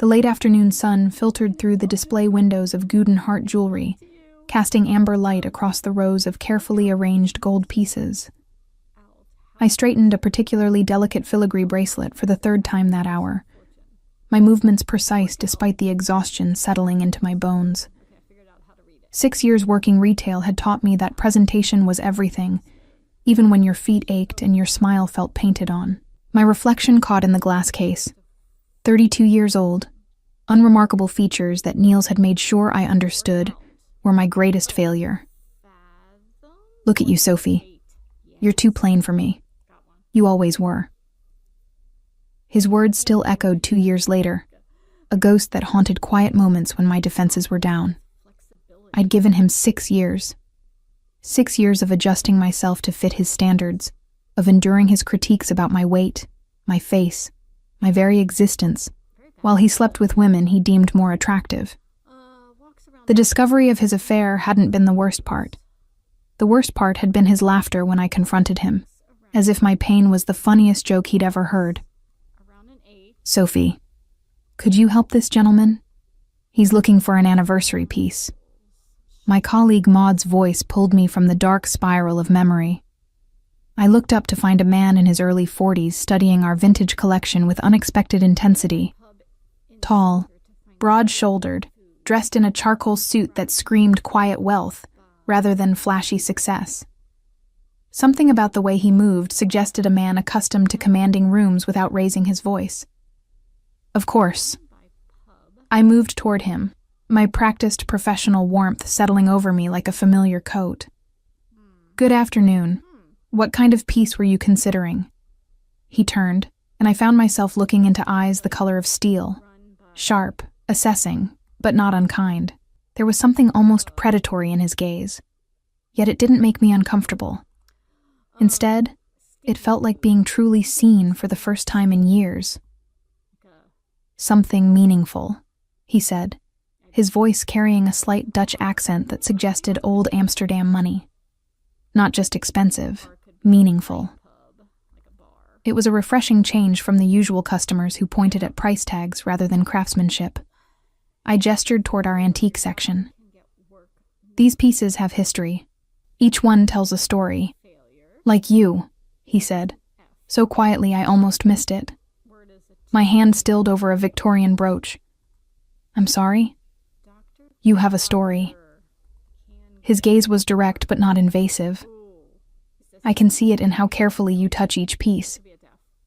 The late afternoon sun filtered through the display windows of Guden Heart jewelry, casting amber light across the rows of carefully arranged gold pieces. I straightened a particularly delicate filigree bracelet for the third time that hour, my movements precise despite the exhaustion settling into my bones. 6 years working retail had taught me that presentation was everything, even when your feet ached and your smile felt painted on. My reflection caught in the glass case. 32 years old, unremarkable features that Niels had made sure I understood were my greatest failure. Look at you, Sophie. You're too plain for me. You always were. His words still echoed 2 years later, a ghost that haunted quiet moments when my defenses were down. I'd given him 6 years. 6 years of adjusting myself to fit his standards, of enduring his critiques about my weight, my face, my very existence, while he slept with women he deemed more attractive. The discovery of his affair hadn't been the worst part. The worst part had been his laughter when I confronted him, as if my pain was the funniest joke he'd ever heard. Sophie, could you help this gentleman? He's looking for an anniversary piece. My colleague Maud's voice pulled me from the dark spiral of memory. I looked up to find a man in his early 40s studying our vintage collection with unexpected intensity. Tall, broad-shouldered, dressed in a charcoal suit that screamed quiet wealth rather than flashy success. Something about the way he moved suggested a man accustomed to commanding rooms without raising his voice. Of course. I moved toward him, my practiced professional warmth settling over me like a familiar coat. Good afternoon. What kind of piece were you considering? He turned, and I found myself looking into eyes the color of steel, sharp, assessing, but not unkind. There was something almost predatory in his gaze, yet it didn't make me uncomfortable. Instead, it felt like being truly seen for the first time in years. Something meaningful, he said, his voice carrying a slight Dutch accent that suggested old Amsterdam money. Not just expensive, meaningful. It was a refreshing change from the usual customers who pointed at price tags rather than craftsmanship. I gestured toward our antique section. These pieces have history. Each one tells a story. Like you, he said, so quietly I almost missed it. My hand stilled over a Victorian brooch. I'm sorry? You have a story. His gaze was direct but not invasive. I can see it in how carefully you touch each piece,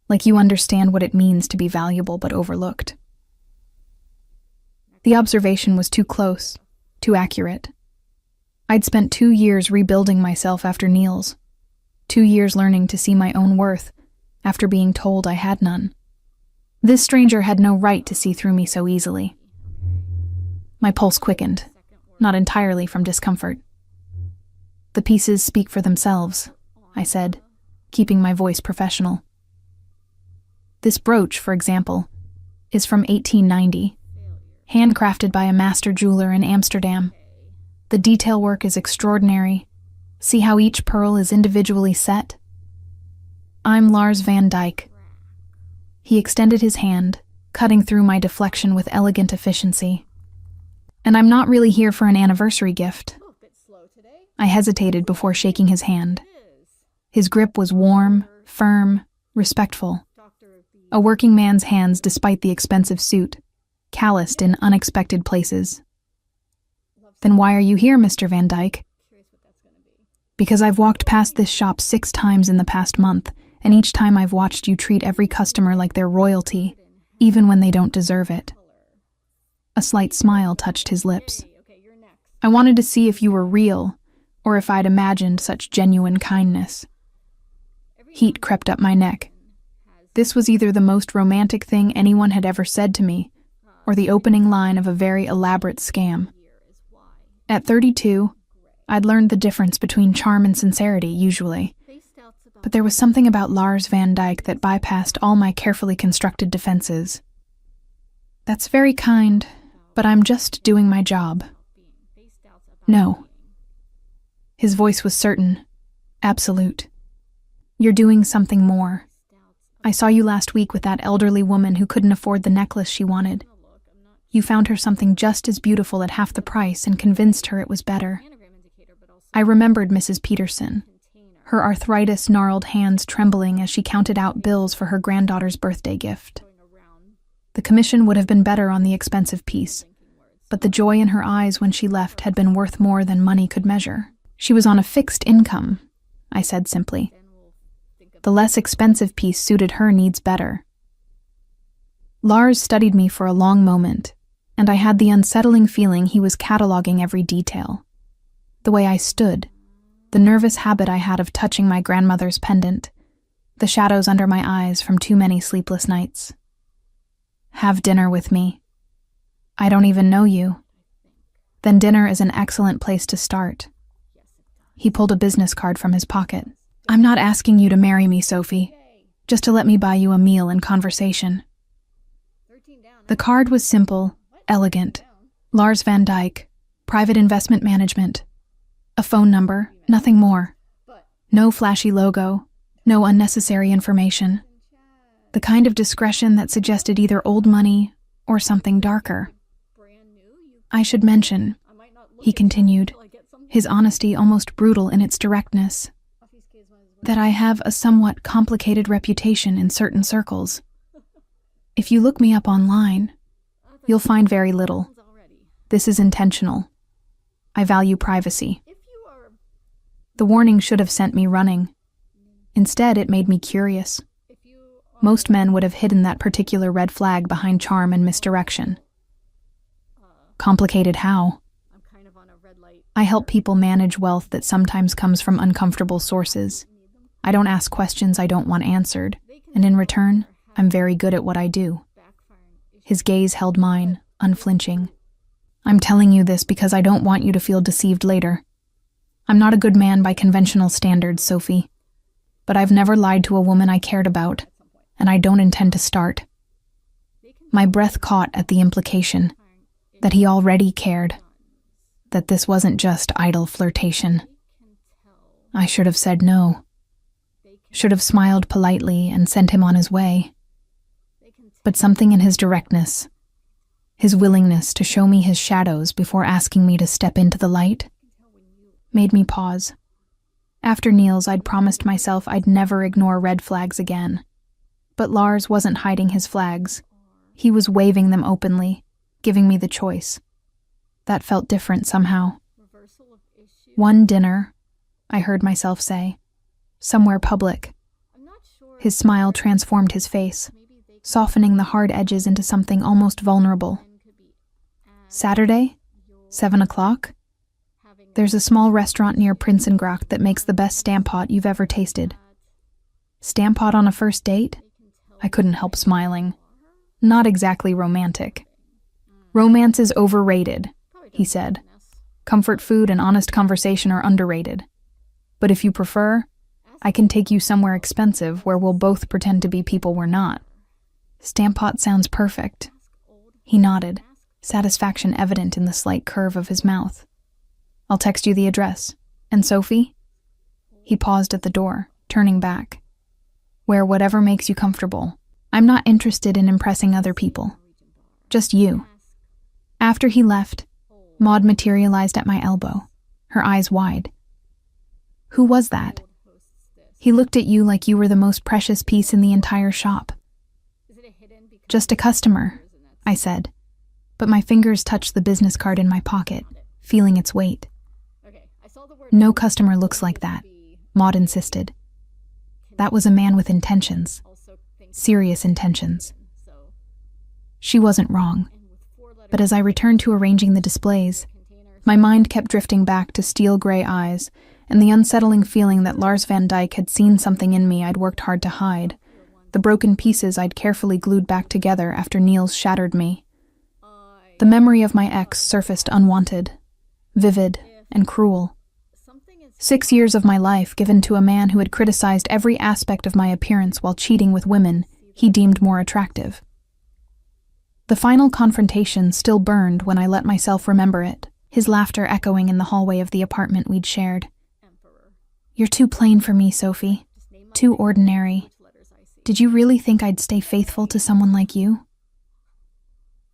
like you understand what it means to be valuable but overlooked. The observation was too close, too accurate. I'd spent 2 years rebuilding myself after Niels, 2 years learning to see my own worth after being told I had none. This stranger had no right to see through me so easily. My pulse quickened, not entirely from discomfort. The pieces speak for themselves, I said, keeping my voice professional. This brooch, for example, is from 1890, handcrafted by a master jeweler in Amsterdam. The detail work is extraordinary. See how each pearl is individually set? I'm Lars van Dyck. He extended his hand, cutting through my deflection with elegant efficiency. And I'm not really here for an anniversary gift. I hesitated before shaking his hand. His grip was warm, firm, respectful. A working man's hands despite the expensive suit, calloused in unexpected places. Then why are you here, Mr. Van Dyck? Because I've walked past this shop 6 times in the past month, and each time I've watched you treat every customer like they're royalty, even when they don't deserve it. A slight smile touched his lips. I wanted to see if you were real, or if I'd imagined such genuine kindness. Heat crept up my neck. This was either the most romantic thing anyone had ever said to me, or the opening line of a very elaborate scam. At 32, I'd learned the difference between charm and sincerity, usually. But there was something about Lars van Dyck that bypassed all my carefully constructed defenses. That's very kind, but I'm just doing my job. No. His voice was certain, absolute. You're doing something more. I saw you last week with that elderly woman who couldn't afford the necklace she wanted. You found her something just as beautiful at half the price and convinced her it was better. I remembered Mrs. Peterson, her arthritis-gnarled hands trembling as she counted out bills for her granddaughter's birthday gift. The commission would have been better on the expensive piece, but the joy in her eyes when she left had been worth more than money could measure. She was on a fixed income, I said simply. The less expensive piece suited her needs better. Lars studied me for a long moment, and I had the unsettling feeling he was cataloging every detail. The way I stood, the nervous habit I had of touching my grandmother's pendant, the shadows under my eyes from too many sleepless nights. Have dinner with me. I don't even know you. Then dinner is an excellent place to start. He pulled a business card from his pocket. I'm not asking you to marry me, Sophie, just to let me buy you a meal and conversation. The card was simple, elegant. Lars Van Dyke, private investment management. A phone number, nothing more. No flashy logo, no unnecessary information. The kind of discretion that suggested either old money or something darker. I should mention, he continued, his honesty almost brutal in its directness, that I have a somewhat complicated reputation in certain circles. If you look me up online, you'll find very little. This is intentional. I value privacy. The warning should have sent me running. Instead, it made me curious. Most men would have hidden that particular red flag behind charm and misdirection. Complicated how? I help people manage wealth that sometimes comes from uncomfortable sources. I don't ask questions I don't want answered, and in return, I'm very good at what I do. His gaze held mine, unflinching. I'm telling you this because I don't want you to feel deceived later. I'm not a good man by conventional standards, Sophie. But I've never lied to a woman I cared about, and I don't intend to start. My breath caught at the implication that he already cared, that this wasn't just idle flirtation. I should have said no. Should have smiled politely and sent him on his way. But something in his directness, his willingness to show me his shadows before asking me to step into the light, made me pause. After Niels, I'd promised myself I'd never ignore red flags again. But Lars wasn't hiding his flags. He was waving them openly, giving me the choice. That felt different somehow. One dinner, I heard myself say, somewhere public. His smile transformed his face, softening the hard edges into something almost vulnerable. Saturday, 7 o'clock? There's a small restaurant near Prinsengracht that makes the best stampot you've ever tasted. Stampot on a first date? I couldn't help smiling. Not exactly romantic. Romance is overrated, he said. Comfort food and honest conversation are underrated. But if you prefer, I can take you somewhere expensive where we'll both pretend to be people we're not. Stampot sounds perfect. He nodded, satisfaction evident in the slight curve of his mouth. I'll text you the address. And Sophie? He paused at the door, turning back. Wear whatever makes you comfortable. I'm not interested in impressing other people. Just you. After he left, Maud materialized at my elbow, her eyes wide. Who was that? He looked at you like you were the most precious piece in the entire shop. Just a customer, I said, but my fingers touched the business card in my pocket, feeling its weight. No customer looks like that, Maud insisted. That was a man with intentions, serious intentions. She wasn't wrong, but as I returned to arranging the displays, my mind kept drifting back to steel gray eyes and the unsettling feeling that Lars Van Dyke had seen something in me I'd worked hard to hide, the broken pieces I'd carefully glued back together after Niels shattered me. The memory of my ex surfaced unwanted, vivid, and cruel. 6 years of my life given to a man who had criticized every aspect of my appearance while cheating with women he deemed more attractive. The final confrontation still burned when I let myself remember it, his laughter echoing in the hallway of the apartment we'd shared. You're too plain for me, Sophie. Too ordinary. Did you really think I'd stay faithful to someone like you?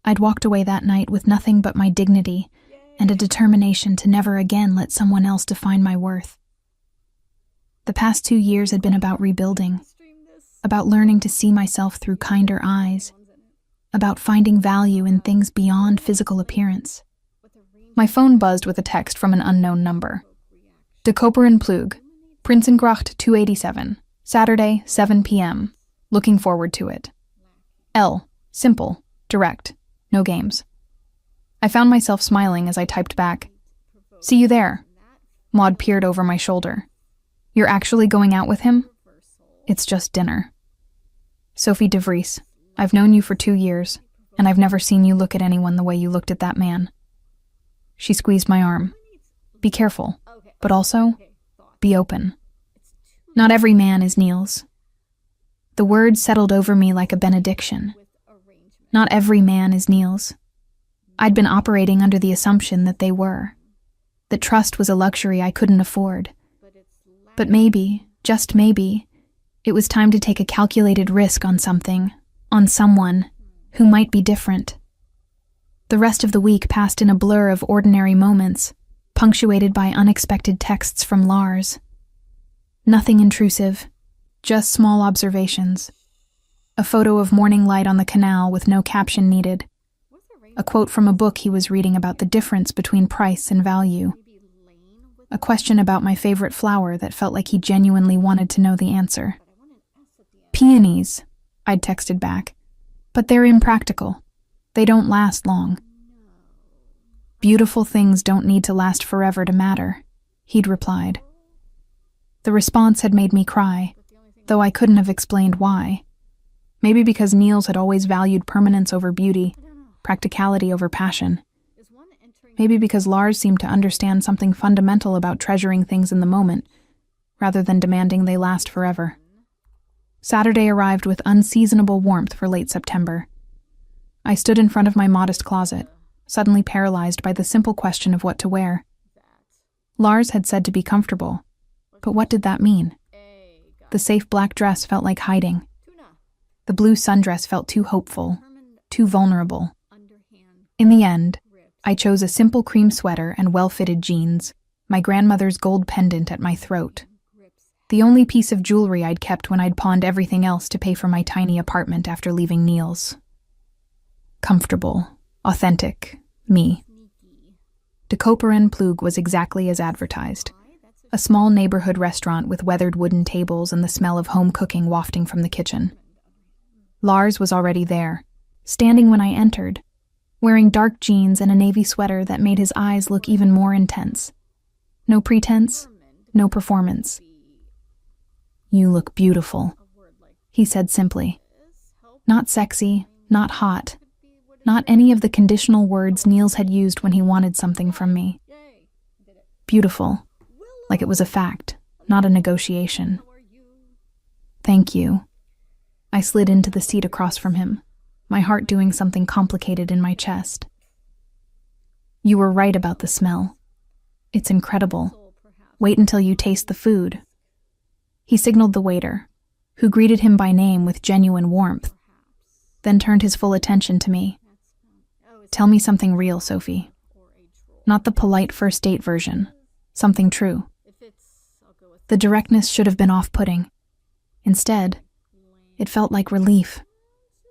I'd walked away that night with nothing but my dignity and a determination to never again let someone else define my worth. The past 2 years had been about rebuilding, about learning to see myself through kinder eyes, about finding value in things beyond physical appearance. My phone buzzed with a text from an unknown number. De Koperen Plug, Prinsengracht 287, Saturday, 7 p.m. Looking forward to it. L. Simple, direct, no games. I found myself smiling as I typed back. See you there. Maud peered over my shoulder. You're actually going out with him? It's just dinner. Sophie de Vries, I've known you for 2 years, and I've never seen you look at anyone the way you looked at that man. She squeezed my arm. Be careful, but also, be open. Not every man is Niels. The words settled over me like a benediction. Not every man is Niels. I'd been operating under the assumption that they were. That trust was a luxury I couldn't afford. But maybe, just maybe, it was time to take a calculated risk on something, on someone, who might be different. The rest of the week passed in a blur of ordinary moments, punctuated by unexpected texts from Lars. Nothing intrusive, just small observations. A photo of morning light on the canal with no caption needed. A quote from a book he was reading about the difference between price and value. A question about my favorite flower that felt like he genuinely wanted to know the answer. Peonies, I'd texted back. But they're impractical. They don't last long. Beautiful things don't need to last forever to matter, he'd replied. The response had made me cry, though I couldn't have explained why. Maybe because Niels had always valued permanence over beauty, practicality over passion. Maybe because Lars seemed to understand something fundamental about treasuring things in the moment, rather than demanding they last forever. Saturday arrived with unseasonable warmth for late September. I stood in front of my modest closet, suddenly paralyzed by the simple question of what to wear. Lars had said to be comfortable, but what did that mean? The safe black dress felt like hiding. The blue sundress felt too hopeful, too vulnerable. In the end, I chose a simple cream sweater and well-fitted jeans, my grandmother's gold pendant at my throat. The only piece of jewelry I'd kept when I'd pawned everything else to pay for my tiny apartment after leaving Niels. Comfortable, authentic, me. De Koperen Plug was exactly as advertised. A small neighborhood restaurant with weathered wooden tables and the smell of home cooking wafting from the kitchen. Lars was already there, standing when I entered, wearing dark jeans and a navy sweater that made his eyes look even more intense. No pretense, no performance. You look beautiful, he said simply. Not sexy, not hot, not any of the conditional words Niels had used when he wanted something from me. Beautiful, like it was a fact, not a negotiation. Thank you. I slid into the seat across from him, my heart doing something complicated in my chest. You were right about the smell. It's incredible. Wait until you taste the food. He signaled the waiter, who greeted him by name with genuine warmth, then turned his full attention to me. Tell me something real, Sophie. Not the polite first date version. Something true. The directness should have been off-putting. Instead, it felt like relief,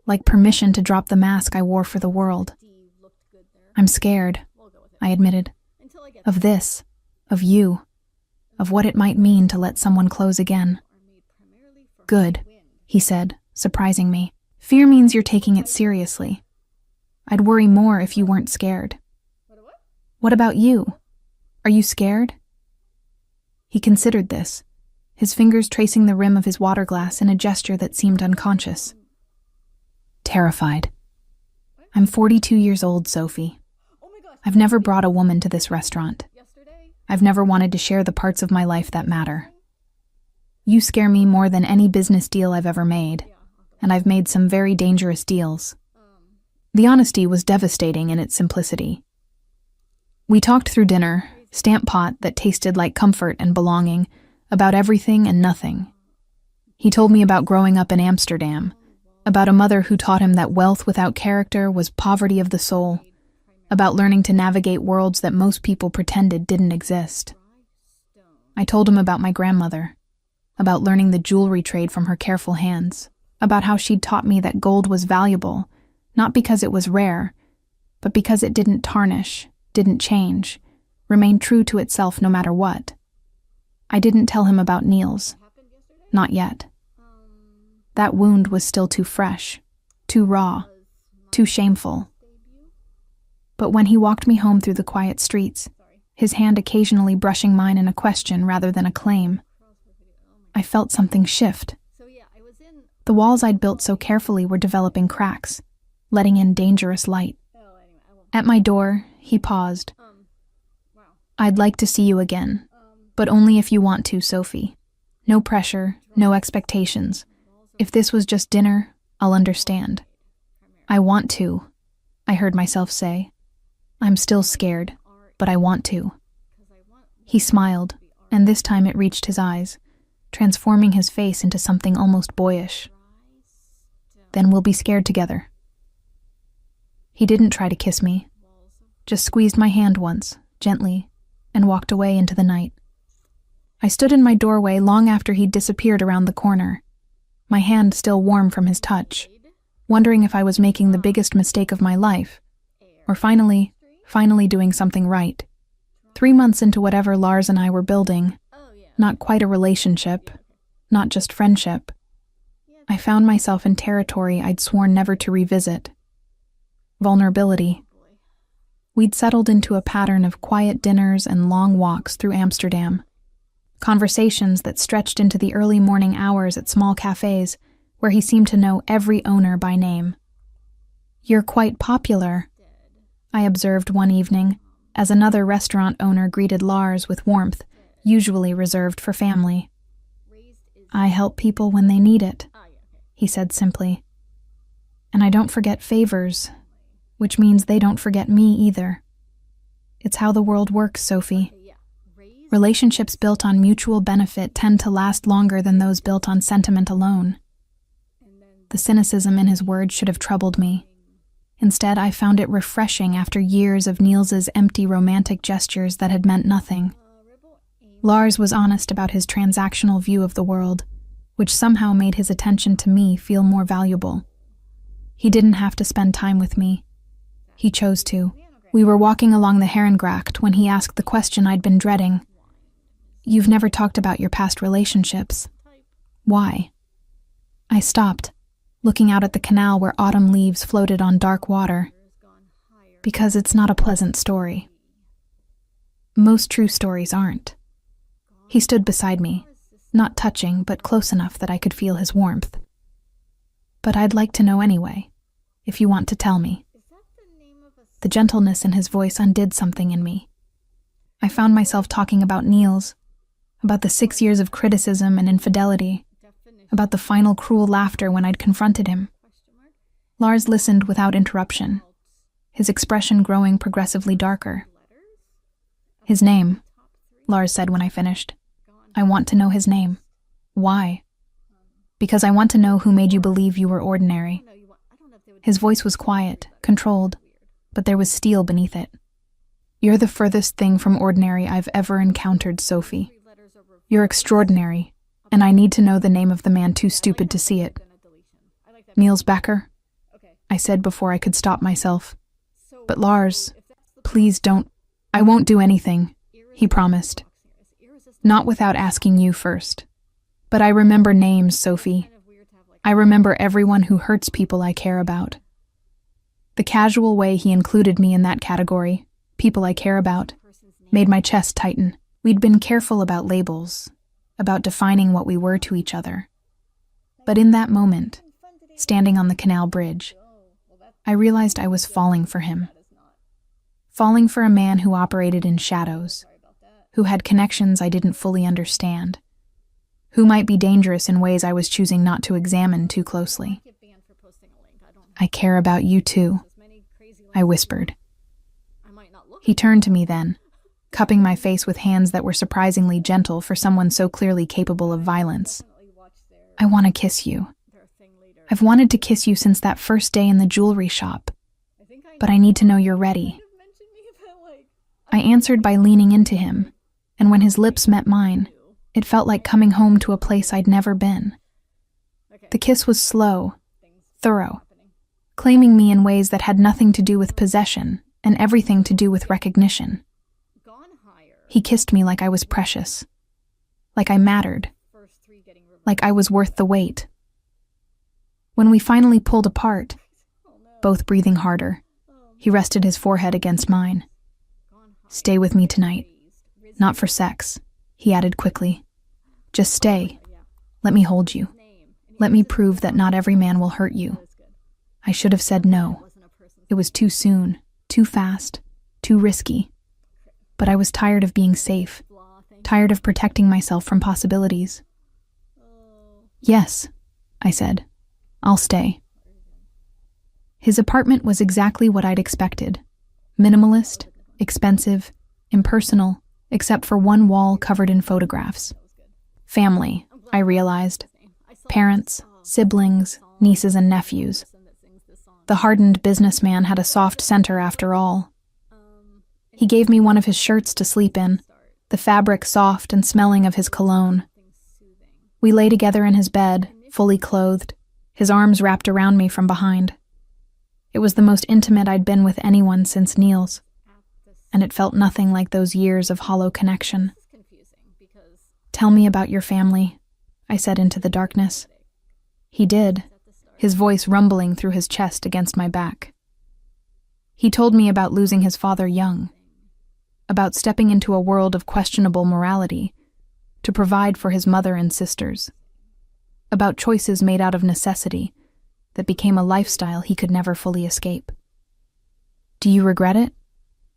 like permission to drop the mask I wore for the world. I'm scared, I admitted. Of this, of you, of what it might mean to let someone close again. Good, he said, surprising me. Fear means you're taking it seriously. I'd worry more if you weren't scared. What about you? Are you scared? He considered this, his fingers tracing the rim of his water glass in a gesture that seemed unconscious. Terrified. I'm 42 years old, Sophie. I've never brought a woman to this restaurant. I've never wanted to share the parts of my life that matter. You scare me more than any business deal I've ever made, and I've made some very dangerous deals. The honesty was devastating in its simplicity. We talked through dinner, stamp pot that tasted like comfort and belonging, about everything and nothing. He told me about growing up in Amsterdam, about a mother who taught him that wealth without character was poverty of the soul, about learning to navigate worlds that most people pretended didn't exist. I told him about my grandmother, about learning the jewelry trade from her careful hands, about how she'd taught me that gold was valuable, not because it was rare, but because it didn't tarnish, didn't change, remained true to itself no matter what. I didn't tell him about Niels. Not yet. That wound was still too fresh, too raw, too shameful. But when he walked me home through the quiet streets, his hand occasionally brushing mine in a question rather than a claim, I felt something shift. The walls I'd built so carefully were developing cracks, letting in dangerous light. At my door, he paused. "I'd like to see you again, but only if you want to, Sophie. No pressure, no expectations. If this was just dinner, I'll understand." "I want to," I heard myself say. "I'm still scared, but I want to." He smiled, and this time it reached his eyes, transforming his face into something almost boyish. "Then we'll be scared together." He didn't try to kiss me, just squeezed my hand once, gently, and walked away into the night. I stood in my doorway long after he'd disappeared around the corner, my hand still warm from his touch, wondering if I was making the biggest mistake of my life, or finally doing something right. 3 months into whatever Lars and I were building, not quite a relationship, not just friendship, I found myself in territory I'd sworn never to revisit. Vulnerability. We'd settled into a pattern of quiet dinners and long walks through Amsterdam. Conversations that stretched into the early morning hours at small cafes where he seemed to know every owner by name. "You're quite popular," I observed one evening, as another restaurant owner greeted Lars with warmth, usually reserved for family. "I help people when they need it," he said simply. "And I don't forget favors, which means they don't forget me either. It's how the world works, Sophie. Relationships built on mutual benefit tend to last longer than those built on sentiment alone." The cynicism in his words should have troubled me. Instead, I found it refreshing after years of Niels's empty romantic gestures that had meant nothing. Lars was honest about his transactional view of the world, which somehow made his attention to me feel more valuable. He didn't have to spend time with me. He chose to. We were walking along the Herengracht when he asked the question I'd been dreading. "You've never talked about your past relationships. Why?" I stopped, looking out at the canal where autumn leaves floated on dark water. "Because it's not a pleasant story. Most true stories aren't." He stood beside me, not touching, but close enough that I could feel his warmth. "But I'd like to know anyway, if you want to tell me." The gentleness in his voice undid something in me. I found myself talking about Niels, about the 6 years of criticism and infidelity, about the final cruel laughter when I'd confronted him. Lars listened without interruption, his expression growing progressively darker. "His name," Lars said when I finished. "I want to know his name." "Why?" "Because I want to know who made you believe you were ordinary." His voice was quiet, controlled, but there was steel beneath it. "You're the furthest thing from ordinary I've ever encountered, Sophie. You're extraordinary, and I need to know the name of the man too stupid to see it." "Niels Becker," I said before I could stop myself. "But Lars, please don't." "I won't do anything," he promised. "Not without asking you first. But I remember names, Sophie. I remember everyone who hurts people I care about." The casual way he included me in that category, people I care about, made my chest tighten. We'd been careful about labels, about defining what we were to each other. But in that moment, standing on the canal bridge, I realized I was falling for him. Falling for a man who operated in shadows, who had connections I didn't fully understand, who might be dangerous in ways I was choosing not to examine too closely. "I care about you too," I whispered. He turned to me then, cupping my face with hands that were surprisingly gentle for someone so clearly capable of violence. "I want to kiss you." I've wanted to kiss you since that first day in the jewelry shop, but I need to know you're ready. I answered by leaning into him, and when his lips met mine, it felt like coming home to a place I'd never been. The kiss was slow, thorough, claiming me in ways that had nothing to do with possession and everything to do with recognition. He kissed me like I was precious, like I mattered, like I was worth the wait. When we finally pulled apart, both breathing harder, he rested his forehead against mine. "Stay with me tonight. Not for sex," he added quickly. "Just stay. Let me hold you. Let me prove that not every man will hurt you." I should have said no. It was too soon, too fast, too risky. But I was tired of being safe, tired of protecting myself from possibilities. "Yes," I said. "I'll stay." His apartment was exactly what I'd expected. Minimalist, expensive, impersonal, except for one wall covered in photographs. Family, I realized. Parents, siblings, nieces and nephews. The hardened businessman had a soft center after all. He gave me one of his shirts to sleep in, the fabric soft and smelling of his cologne. We lay together in his bed, fully clothed, his arms wrapped around me from behind. It was the most intimate I'd been with anyone since Neil's, and it felt nothing like those years of hollow connection. "Tell me about your family," I said into the darkness. He did, his voice rumbling through his chest against my back. He told me about losing his father young, about stepping into a world of questionable morality to provide for his mother and sisters, about choices made out of necessity that became a lifestyle he could never fully escape. "Do you regret it?"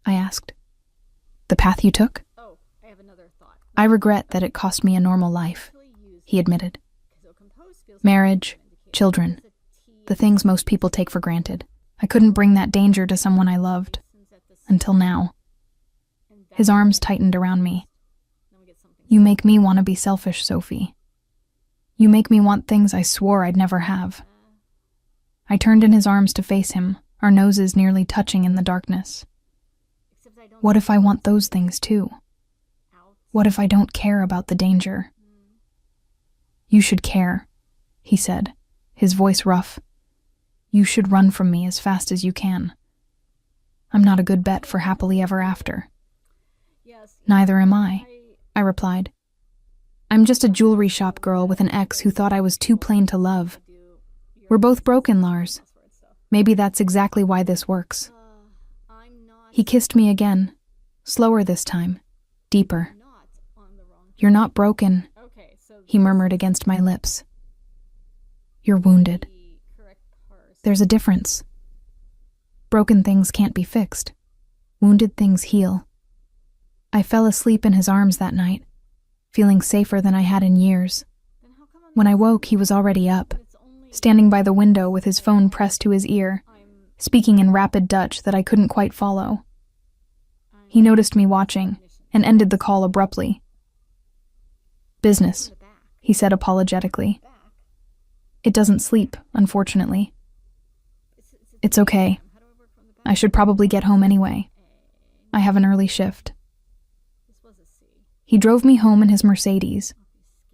I asked. "The path you took?" "I regret that it cost me a normal life," he admitted. "Marriage, children, the things most people take for granted. I couldn't bring that danger to someone I loved. Until now." His arms tightened around me. "You make me want to be selfish, Sophie. You make me want things I swore I'd never have." I turned in his arms to face him, our noses nearly touching in the darkness. "What if I want those things too? What if I don't care about the danger?" "You should care," he said, his voice rough. "You should run from me as fast as you can. I'm not a good bet for happily ever after." "Neither am I," I replied. "I'm just a jewelry shop girl with an ex who thought I was too plain to love. We're both broken, Lars. Maybe that's exactly why this works." He kissed me again, slower this time, deeper. "You're not broken," he murmured against my lips. "You're wounded. There's a difference. Broken things can't be fixed. Wounded things heal." I fell asleep in his arms that night, feeling safer than I had in years. When I woke, he was already up, standing by the window with his phone pressed to his ear, speaking in rapid Dutch that I couldn't quite follow. He noticed me watching and ended the call abruptly. "Business," he said apologetically. "It doesn't sleep, unfortunately." "It's okay. I should probably get home anyway. I have an early shift." He drove me home in his Mercedes,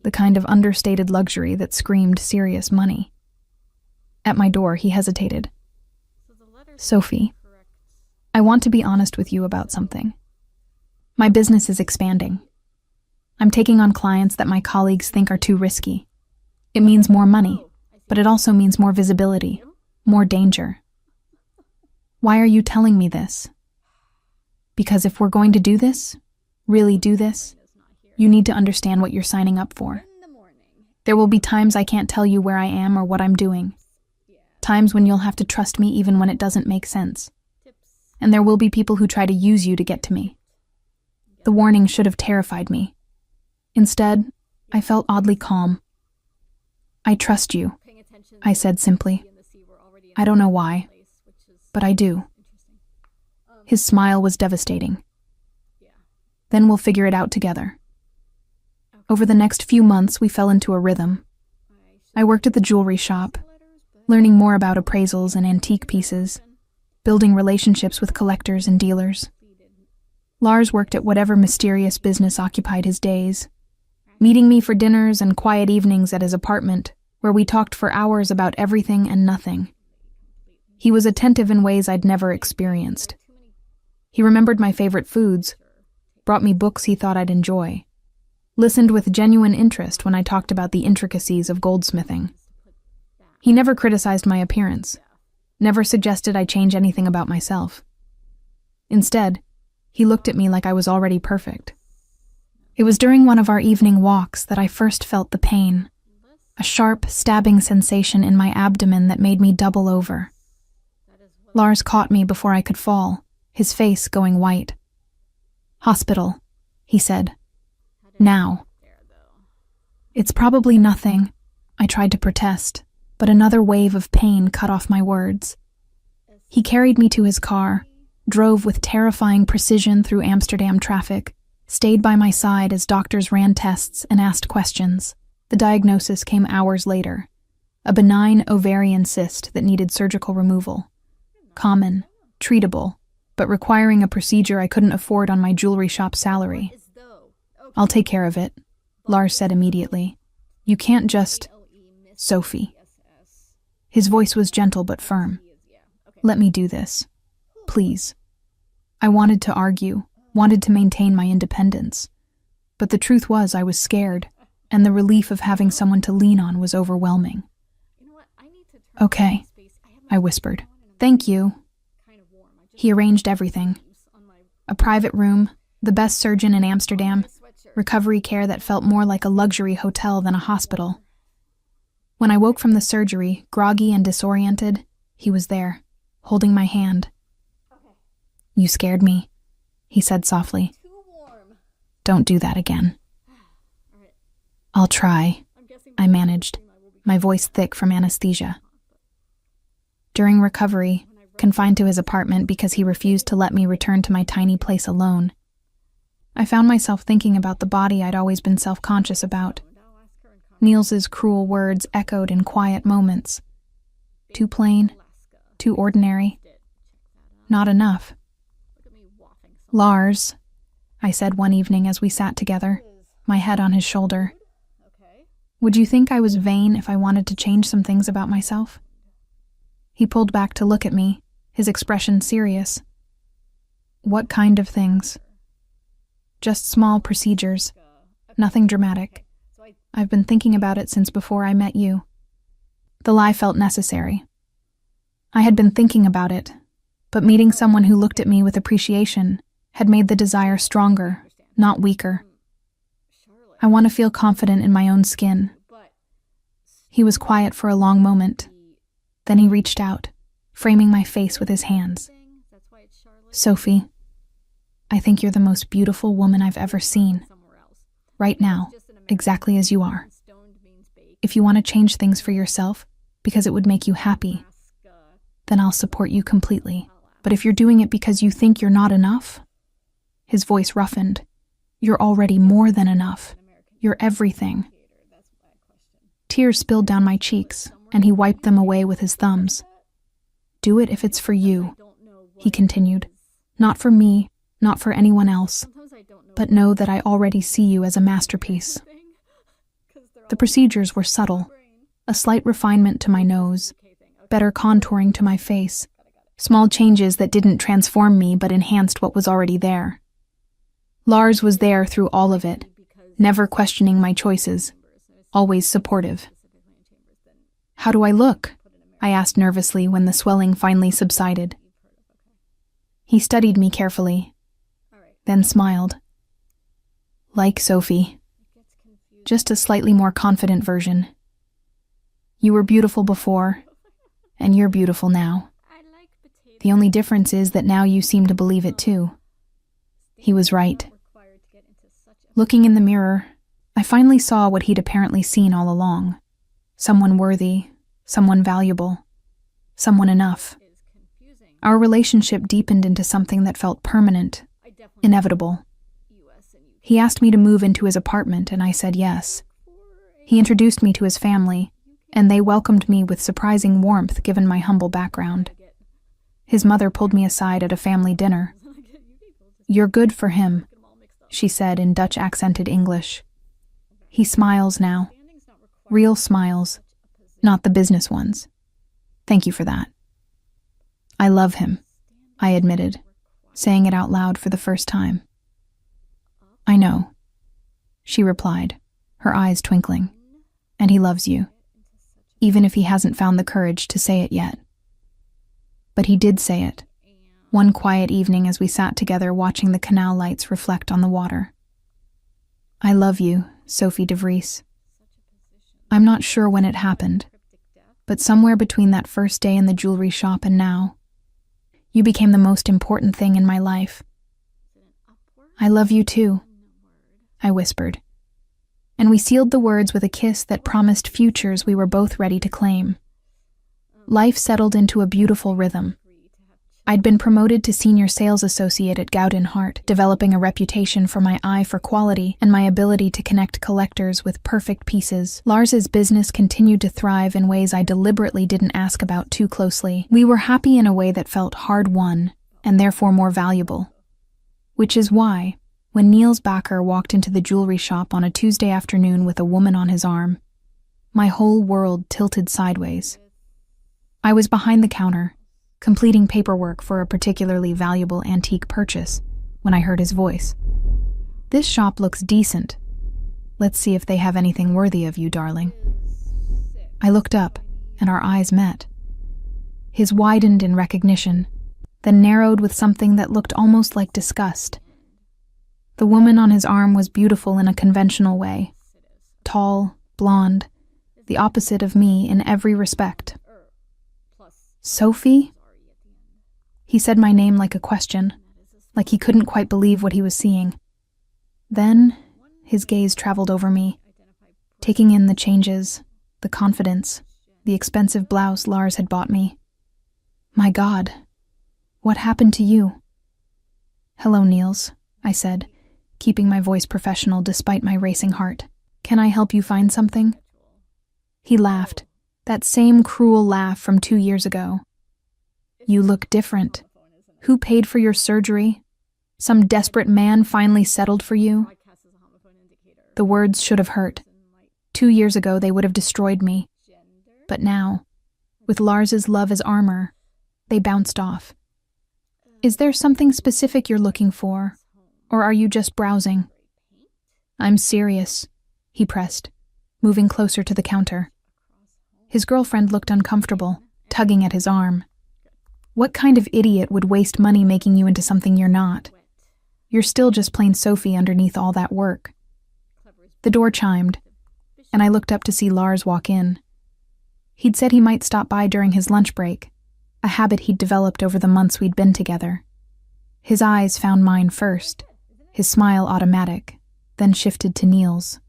the kind of understated luxury that screamed serious money. At my door, he hesitated. "Sophie, I want to be honest with you about something. My business is expanding. I'm taking on clients that my colleagues think are too risky. It means more money, but it also means more visibility, more danger. Why are you telling me this? Because if we're going to do this, really do this, you need to understand what you're signing up for. There will be times I can't tell you where I am or what I'm doing. Times when you'll have to trust me even when it doesn't make sense. And there will be people who try to use you to get to me." The warning should have terrified me. Instead, I felt oddly calm. "I trust you," I said simply. "I don't know why, but I do." His smile was devastating. "Then we'll figure it out together." Over the next few months, we fell into a rhythm. I worked at the jewelry shop, learning more about appraisals and antique pieces, building relationships with collectors and dealers. Lars worked at whatever mysterious business occupied his days, meeting me for dinners and quiet evenings at his apartment, where we talked for hours about everything and nothing. He was attentive in ways I'd never experienced. He remembered my favorite foods, brought me books he thought I'd enjoy, listened with genuine interest when I talked about the intricacies of goldsmithing. He never criticized my appearance, never suggested I change anything about myself. Instead, he looked at me like I was already perfect. It was during one of our evening walks that I first felt the pain, a sharp, stabbing sensation in my abdomen that made me double over. Lars caught me before I could fall, his face going white. "Hospital," he said. "Now." "It's probably nothing," I tried to protest, but another wave of pain cut off my words. He carried me to his car, drove with terrifying precision through Amsterdam traffic, stayed by my side as doctors ran tests and asked questions. The diagnosis came hours later, a benign ovarian cyst that needed surgical removal. Common, treatable, but requiring a procedure I couldn't afford on my jewelry shop salary. "I'll take care of it," Lars said immediately. "You can't just—" "Sophie." His voice was gentle but firm. "Let me do this. Please." I wanted to argue, wanted to maintain my independence. But the truth was I was scared, and the relief of having someone to lean on was overwhelming. "Okay," I whispered. "Thank you." He arranged everything. A private room, the best surgeon in Amsterdam, recovery care that felt more like a luxury hotel than a hospital. When I woke from the surgery, groggy and disoriented, he was there, holding my hand. "You scared me," he said softly. "Don't do that again." "I'll try," I managed, my voice thick from anesthesia. During recovery, confined to his apartment because he refused to let me return to my tiny place alone, I found myself thinking about the body I'd always been self-conscious about. Niels's cruel words echoed in quiet moments. Too plain, too ordinary, not enough. "Lars," I said one evening as we sat together, my head on his shoulder, "would you think I was vain if I wanted to change some things about myself?" He pulled back to look at me, his expression serious. "What kind of things?" "Just small procedures. Nothing dramatic. I've been thinking about it since before I met you." The lie felt necessary. I had been thinking about it, but meeting someone who looked at me with appreciation had made the desire stronger, not weaker. "I want to feel confident in my own skin." He was quiet for a long moment. Then he reached out, framing my face with his hands. "Sophie, I think you're the most beautiful woman I've ever seen. Right now, exactly as you are. If you want to change things for yourself, because it would make you happy, then I'll support you completely. But if you're doing it because you think you're not enough," his voice roughened, "you're already more than enough. You're everything." Tears spilled down my cheeks, and he wiped them away with his thumbs. "Do it if it's for you," he continued. "Not for me, not for anyone else, but know that I already see you as a masterpiece." The procedures were subtle, a slight refinement to my nose, better contouring to my face, small changes that didn't transform me but enhanced what was already there. Lars was there through all of it, never questioning my choices, always supportive. "How do I look?" I asked nervously when the swelling finally subsided. He studied me carefully, then smiled. "Like Sophie. Just a slightly more confident version. You were beautiful before, and you're beautiful now. The only difference is that now you seem to believe it too." He was right. Looking in the mirror, I finally saw what he'd apparently seen all along. Someone worthy, someone valuable, someone enough. Our relationship deepened into something that felt permanent, inevitable. He asked me to move into his apartment, and I said yes. He introduced me to his family, and they welcomed me with surprising warmth given my humble background. His mother pulled me aside at a family dinner. "You're good for him," she said in Dutch-accented English. "He smiles now. Real smiles, not the business ones. Thank you for that." "I love him," I admitted, saying it out loud for the first time. "I know," she replied, her eyes twinkling. "And he loves you, even if he hasn't found the courage to say it yet." But he did say it, one quiet evening as we sat together watching the canal lights reflect on the water. "I love you, Sophie de Vries." I'm not sure when it happened, but somewhere between that first day in the jewelry shop and now, you became the most important thing in my life. "I love you too," I whispered, and we sealed the words with a kiss that promised futures we were both ready to claim. Life settled into a beautiful rhythm. I'd been promoted to senior sales associate at Gowden Hart, developing a reputation for my eye for quality and my ability to connect collectors with perfect pieces. Lars's business continued to thrive in ways I deliberately didn't ask about too closely. We were happy in a way that felt hard-won and therefore more valuable. Which is why, when Niels Bakker walked into the jewelry shop on a Tuesday afternoon with a woman on his arm, my whole world tilted sideways. I was behind the counter, completing paperwork for a particularly valuable antique purchase, when I heard his voice. "This shop looks decent. Let's see if they have anything worthy of you, darling." I looked up, and our eyes met. His widened in recognition, then narrowed with something that looked almost like disgust. The woman on his arm was beautiful in a conventional way. Tall, blonde, the opposite of me in every respect. "Sophie?" He said my name like a question, like he couldn't quite believe what he was seeing. Then, his gaze traveled over me, taking in the changes, the confidence, the expensive blouse Lars had bought me. "My God, what happened to you?" "Hello, Niels," I said, keeping my voice professional despite my racing heart. "Can I help you find something?" He laughed, that same cruel laugh from 2 years ago. "You look different. Who paid for your surgery? Some desperate man finally settled for you?" The words should have hurt. 2 years ago they would have destroyed me. But now, with Lars's love as armor, they bounced off. "Is there something specific you're looking for, or are you just browsing?" "I'm serious," he pressed, moving closer to the counter. His girlfriend looked uncomfortable, tugging at his arm. "What kind of idiot would waste money making you into something you're not? You're still just plain Sophie underneath all that work." The door chimed, and I looked up to see Lars walk in. He'd said he might stop by during his lunch break, a habit he'd developed over the months we'd been together. His eyes found mine first, his smile automatic, then shifted to Niels.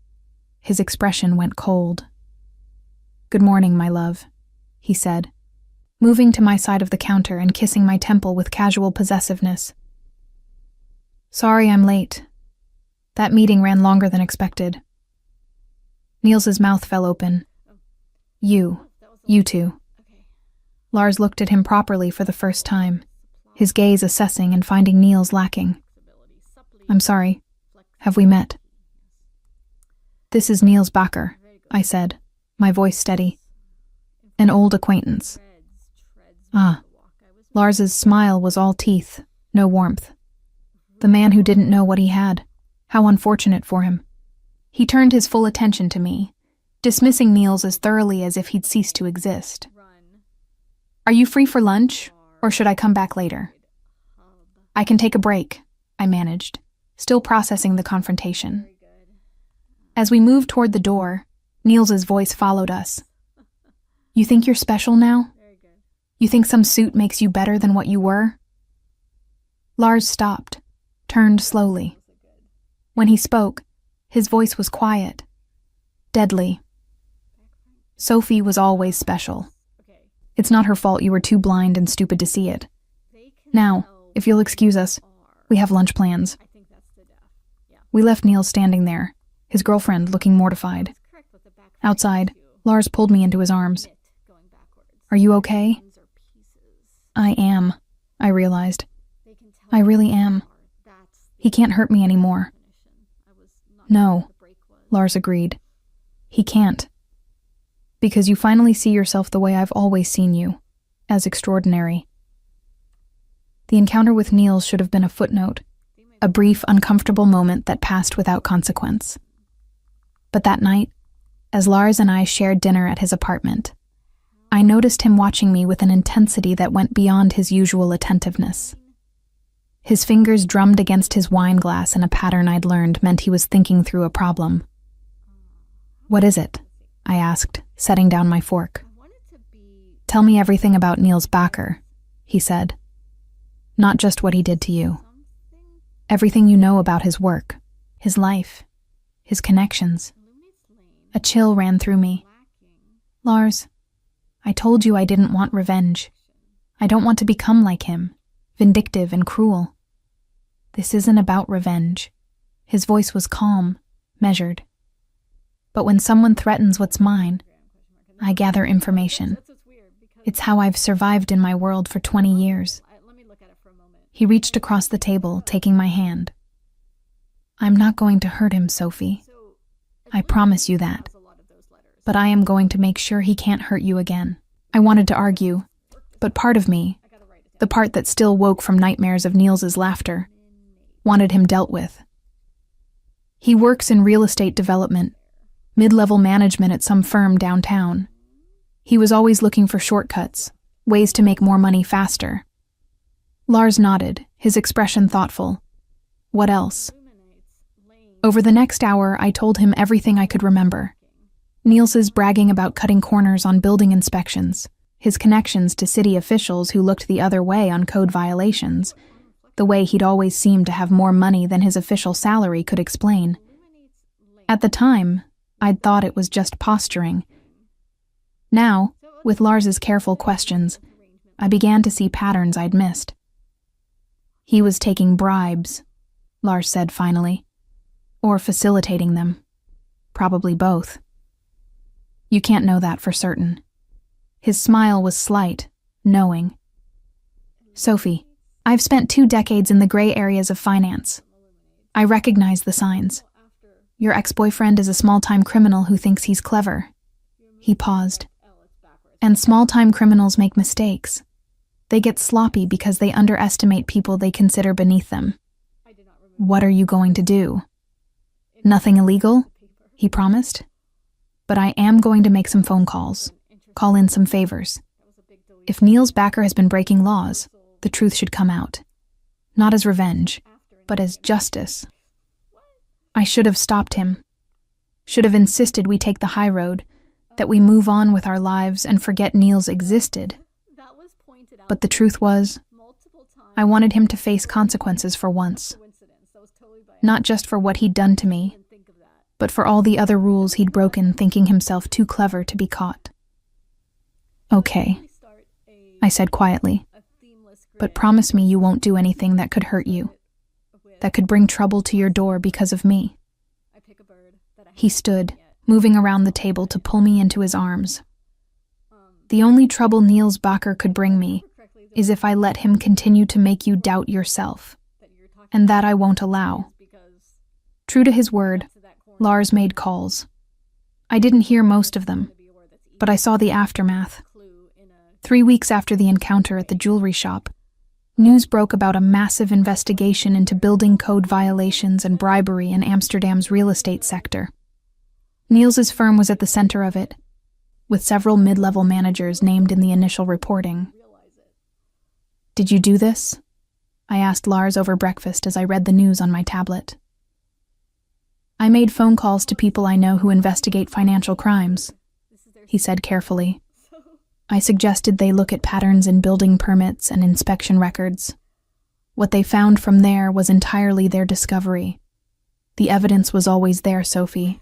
His expression went cold. "Good morning, my love," he said, moving to my side of the counter and kissing my temple with casual possessiveness. "Sorry I'm late. That meeting ran longer than expected." Niels's mouth fell open. You two. Lars looked at him properly for the first time, his gaze assessing and finding Niels lacking. "I'm sorry. Have we met?" "This is Niels Bakker," I said, my voice steady. "An old acquaintance." Ah, Lars's smile was all teeth, no warmth. The man who didn't know what he had. How unfortunate for him. He turned his full attention to me, dismissing Niels as thoroughly as if he'd ceased to exist. "Are you free for lunch, or should I come back later?" "I can take a break," I managed, still processing the confrontation. As we moved toward the door, Niels's voice followed us. "You think you're special now? You think some suit makes you better than what you were?" Lars stopped, turned slowly. When he spoke, his voice was quiet, deadly. "Sophie was always special. It's not her fault you were too blind and stupid to see it. Now, if you'll excuse us, we have lunch plans." We left Niels standing there, his girlfriend looking mortified. Outside, Lars pulled me into his arms. Are you okay? I am, I realized. I really am. He can't hurt me anymore. No, Lars agreed. He can't. Because you finally see yourself the way I've always seen you, as extraordinary. The encounter with Niels should have been a footnote, a brief, uncomfortable moment that passed without consequence. But that night, as Lars and I shared dinner at his apartment, I noticed him watching me with an intensity that went beyond his usual attentiveness. His fingers drummed against his wine glass in a pattern I'd learned meant he was thinking through a problem. What is it? I asked, setting down my fork. Tell me everything about Niels Bakker, he said. Not just what he did to you. Everything you know about his work, his life, his connections. A chill ran through me. Lars, I told you I didn't want revenge. I don't want to become like him, vindictive and cruel. This isn't about revenge. His voice was calm, measured. But when someone threatens what's mine, I gather information. It's how I've survived in my world for 20 years. He reached across the table, taking my hand. I'm not going to hurt him, Sophie. I promise you that. But I am going to make sure he can't hurt you again. I wanted to argue, but part of me, the part that still woke from nightmares of Niels's laughter, wanted him dealt with. He works in real estate development, mid-level management at some firm downtown. He was always looking for shortcuts, ways to make more money faster. Lars nodded, his expression thoughtful. What else? Over the next hour, I told him everything I could remember. Niels's bragging about cutting corners on building inspections, his connections to city officials who looked the other way on code violations, the way he'd always seemed to have more money than his official salary could explain. At the time, I'd thought it was just posturing. Now, with Lars's careful questions, I began to see patterns I'd missed. He was taking bribes, Lars said finally, or facilitating them. Probably both. You can't know that for certain. His smile was slight, knowing. Sophie, I've spent 2 decades in the gray areas of finance. I recognize the signs. Your ex-boyfriend is a small-time criminal who thinks he's clever. He paused. And small-time criminals make mistakes. They get sloppy because they underestimate people they consider beneath them. What are you going to do? Nothing illegal, he promised. But I am going to make some phone calls, call in some favors. If Niels Bakker has been breaking laws, the truth should come out. Not as revenge, but as justice. I should have stopped him. Should have insisted we take the high road, that we move on with our lives and forget Niels existed. But the truth was, I wanted him to face consequences for once. Not just for what he'd done to me, but for all the other rules he'd broken thinking himself too clever to be caught. Okay, I said quietly, but promise me you won't do anything that could hurt you, that could bring trouble to your door because of me. He stood, moving around the table to pull me into his arms. The only trouble Niels Bakker could bring me is if I let him continue to make you doubt yourself, and that I won't allow. True to his word, Lars made calls. I didn't hear most of them, but I saw the aftermath. 3 weeks after the encounter at the jewelry shop, news broke about a massive investigation into building code violations and bribery in Amsterdam's real estate sector. Niels's firm was at the center of it, with several mid-level managers named in the initial reporting. Did you do this? I asked Lars over breakfast as I read the news on my tablet. I made phone calls to people I know who investigate financial crimes, he said carefully. I suggested they look at patterns in building permits and inspection records. What they found from there was entirely their discovery. The evidence was always there, Sophie.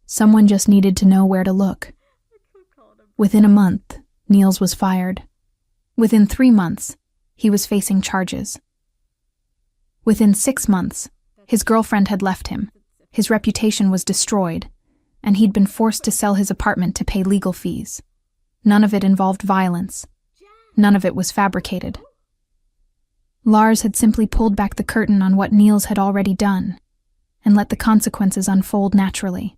Someone just needed to know where to look. Within a month, Niels was fired. Within 3 months, he was facing charges. Within 6 months, his girlfriend had left him. His reputation was destroyed. and he'd been forced to sell his apartment to pay legal fees. None of it involved violence. None of it was fabricated. Lars had simply pulled back the curtain on what Niels had already done, and let the consequences unfold naturally.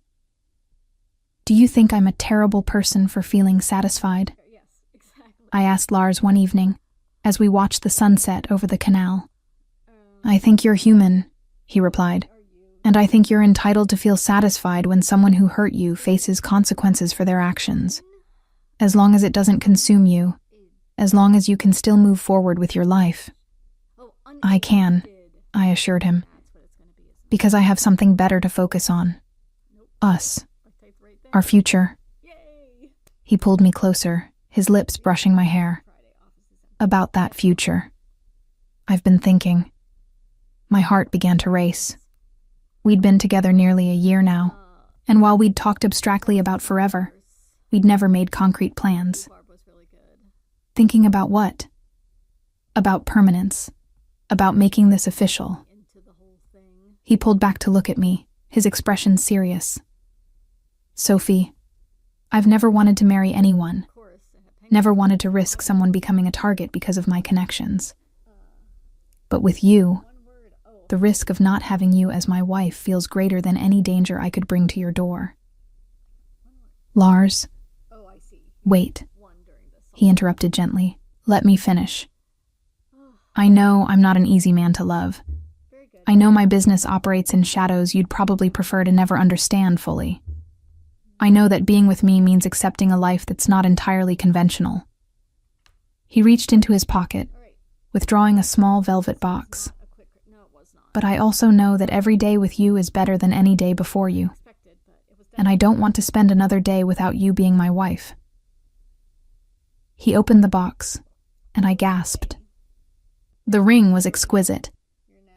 Do you think I'm a terrible person for feeling satisfied? I asked Lars one evening, as we watched the sunset over the canal. I think you're human, he replied, and I think you're entitled to feel satisfied when someone who hurt you faces consequences for their actions. As long as it doesn't consume you, as long as you can still move forward with your life. I can, I assured him, because I have something better to focus on. Us. Our future. He pulled me closer, his lips brushing my hair. About that future. I've been thinking. My heart began to race. We'd been together nearly a year now, and while we'd talked abstractly about forever, we'd never made concrete plans. Thinking about what? About permanence. About making this official. He pulled back to look at me, his expression serious. Sophie, I've never wanted to marry anyone. Never wanted to risk someone becoming a target because of my connections. But with you, the risk of not having you as my wife feels greater than any danger I could bring to your door. Lars, wait, he interrupted gently. Let me finish. I know I'm not an easy man to love. I know my business operates in shadows you'd probably prefer to never understand fully. I know that being with me means accepting a life that's not entirely conventional. He reached into his pocket, withdrawing a small velvet box. But I also know that every day with you is better than any day before you. And I don't want to spend another day without you being my wife. He opened the box, and I gasped. The ring was exquisite.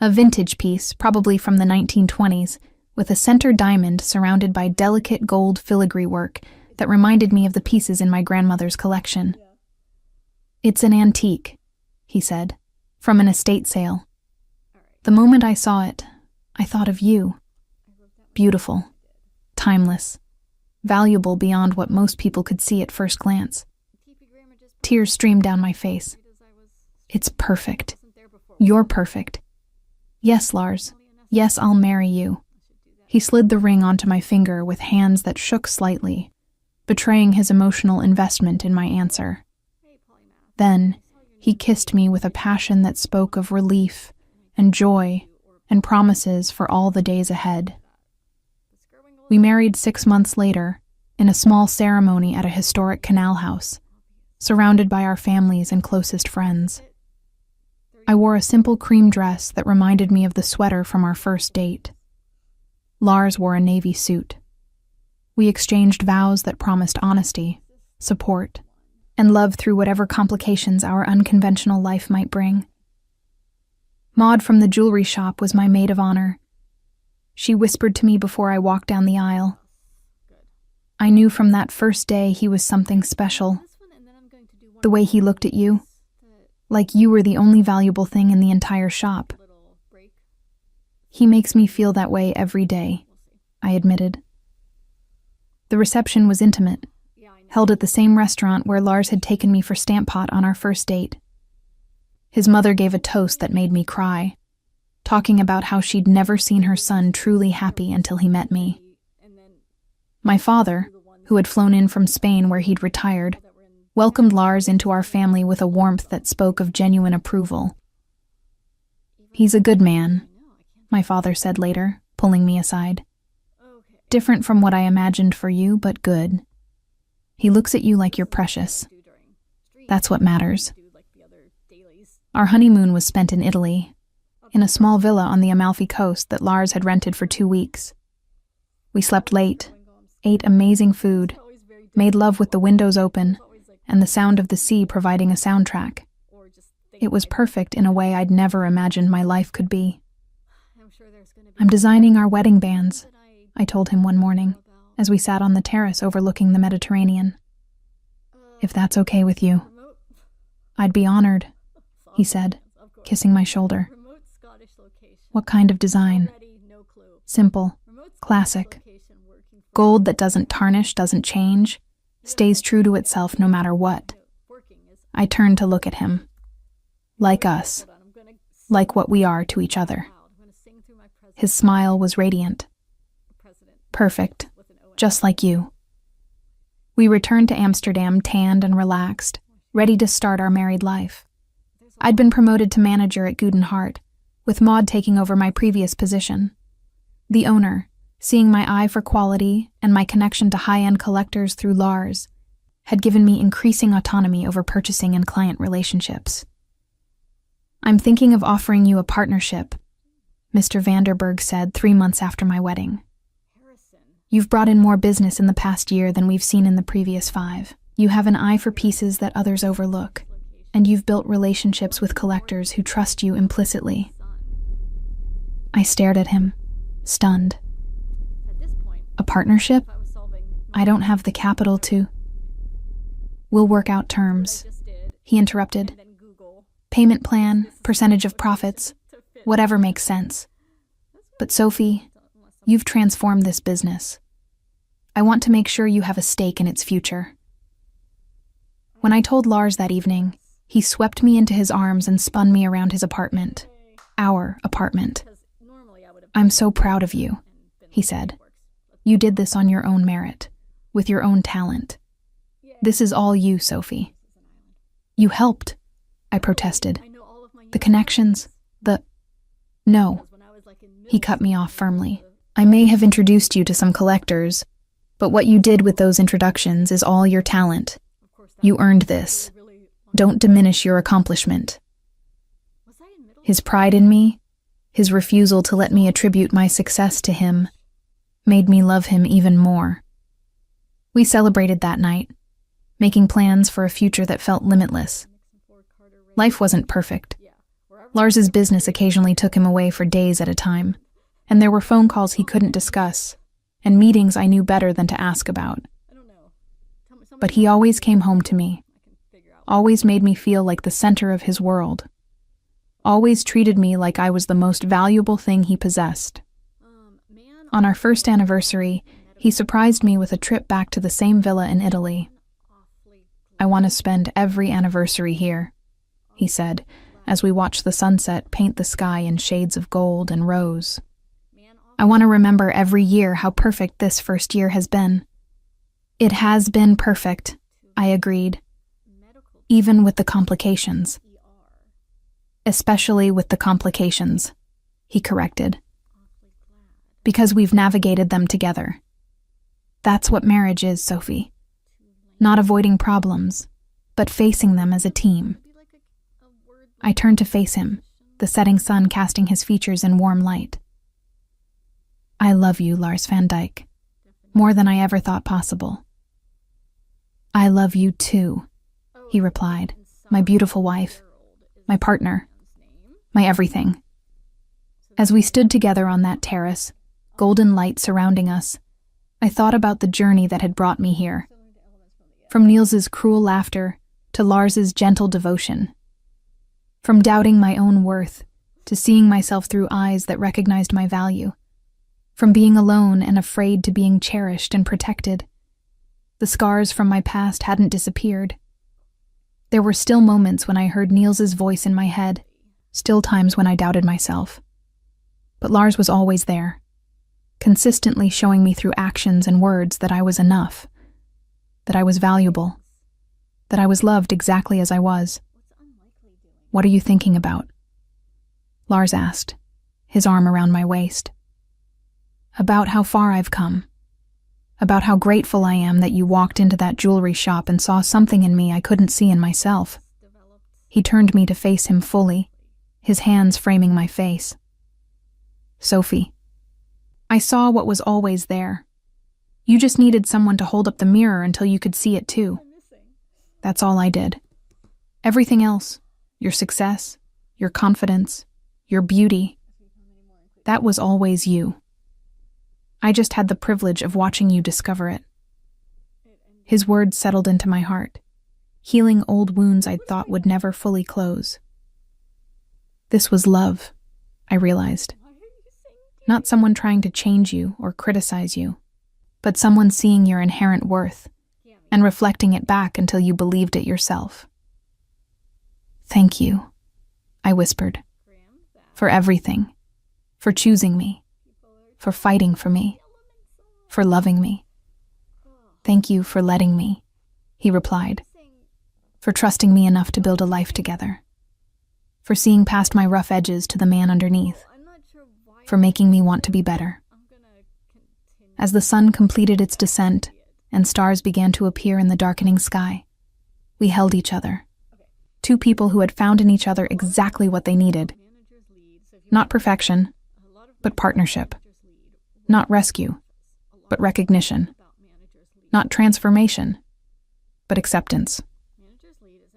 A vintage piece, probably from the 1920s, with a center diamond surrounded by delicate gold filigree work that reminded me of the pieces in my grandmother's collection. It's an antique, he said, from an estate sale. The moment I saw it, I thought of you. Beautiful, timeless, valuable beyond what most people could see at first glance. Tears streamed down my face. It's perfect. You're perfect. Yes, Lars. Yes, I'll marry you. He slid the ring onto my finger with hands that shook slightly, betraying his emotional investment in my answer. Then, he kissed me with a passion that spoke of relief and joy and promises for all the days ahead. We married 6 months later, in a small ceremony at a historic canal house, surrounded by our families and closest friends. I wore a simple cream dress that reminded me of the sweater from our first date. Lars wore a navy suit. We exchanged vows that promised honesty, support, and love through whatever complications our unconventional life might bring. Maud from the jewelry shop was my maid of honor. She whispered to me before I walked down the aisle. I knew from that first day he was something special. The way he looked at you, like you were the only valuable thing in the entire shop. He makes me feel that way every day, I admitted. The reception was intimate, held at the same restaurant where Lars had taken me for stamp pot on our first date. His mother gave a toast that made me cry, talking about how she'd never seen her son truly happy until he met me. My father, who had flown in from Spain where he'd retired, welcomed Lars into our family with a warmth that spoke of genuine approval. He's a good man, my father said later, pulling me aside. Different from what I imagined for you, but good. He looks at you like you're precious. That's what matters. Our honeymoon was spent in Italy, in a small villa on the Amalfi Coast that Lars had rented for 2 weeks. We slept late, ate amazing food, made love with the windows open, and the sound of the sea providing a soundtrack. It was perfect in a way I'd never imagined my life could be. I'm designing our wedding bands, I told him one morning, as we sat on the terrace overlooking the Mediterranean. If that's okay with you. I'd be honored, he said, kissing my shoulder. What kind of design? Simple, classic, Gold that doesn't tarnish, doesn't change, stays true to itself no matter what. I turned to look at him. Like us. Like what we are to each other. His smile was radiant. Perfect. Just like you. We returned to Amsterdam tanned and relaxed, ready to start our married life. I'd been promoted to manager at Guden Hart, with Maud taking over my previous position. The owner, seeing my eye for quality and my connection to high-end collectors through Lars, had given me increasing autonomy over purchasing and client relationships. "I'm thinking of offering you a partnership," Mr. Vanderberg said 3 months after my wedding. "You've brought in more business in the past year than we've seen in the previous 5. You have an eye for pieces that others overlook, and you've built relationships with collectors who trust you implicitly." I stared at him, stunned. "A partnership? I don't have the capital to—" "We'll work out terms," he interrupted. "Payment plan, percentage of profits, whatever makes sense. But Sophie, you've transformed this business. I want to make sure you have a stake in its future." When I told Lars that evening, he swept me into his arms and spun me around his apartment. Our apartment. "I'm so proud of you," he said. "You did this on your own merit, with your own talent. This is all you, Sophie." "You helped," I protested. "The connections, No." He cut me off firmly. "I may have introduced you to some collectors, but what you did with those introductions is all your talent. You earned this. Don't diminish your accomplishment." His pride in me, his refusal to let me attribute my success to him, made me love him even more. We celebrated that night, making plans for a future that felt limitless. Life wasn't perfect. Lars's business occasionally took him away for days at a time, and there were phone calls he couldn't discuss, and meetings I knew better than to ask about. But he always came home to me, always made me feel like the center of his world, always treated me like I was the most valuable thing he possessed. On our first anniversary, he surprised me with a trip back to the same villa in Italy. "I want to spend every anniversary here," he said, as we watched the sunset paint the sky in shades of gold and rose. "I want to remember every year how perfect this first year has been." "It has been perfect," I agreed. "Even with the complications." "Especially with the complications," he corrected. "Because we've navigated them together. That's what marriage is, Sophie. Not avoiding problems, but facing them as a team." I turned to face him, the setting sun casting his features in warm light. "I love you, Lars van Dijk, more than I ever thought possible." "I love you too," he replied, "my beautiful wife, my partner, my everything." As we stood together on that terrace, golden light surrounding us, I thought about the journey that had brought me here. From Niels's cruel laughter to Lars's gentle devotion. From doubting my own worth to seeing myself through eyes that recognized my value. From being alone and afraid to being cherished and protected. The scars from my past hadn't disappeared. There were still moments when I heard Niels's voice in my head, still times when I doubted myself. But Lars was always there, consistently showing me through actions and words that I was enough, that I was valuable, that I was loved exactly as I was. "What are you thinking about?" Lars asked, his arm around my waist. "About how far I've come. About how grateful I am that you walked into that jewelry shop and saw something in me I couldn't see in myself." He turned me to face him fully, his hands framing my face. "Sophie, I saw what was always there. You just needed someone to hold up the mirror until you could see it too. That's all I did. Everything else, your success, your confidence, your beauty, that was always you. I just had the privilege of watching you discover it." His words settled into my heart, healing old wounds I'd thought would never fully close. This was love, I realized. Not someone trying to change you or criticize you. but someone seeing your inherent worth and reflecting it back until you believed it yourself. "Thank you," I whispered, "for everything, for choosing me, for fighting for me, for loving me. Thank you for letting me," he replied, "for trusting me enough to build a life together, for seeing past my rough edges to the man underneath, for making me want to be better." As the sun completed its descent and stars began to appear in the darkening sky, we held each other. Two people who had found in each other exactly what they needed. Not perfection, but partnership. Not rescue, but recognition. Not transformation, but acceptance.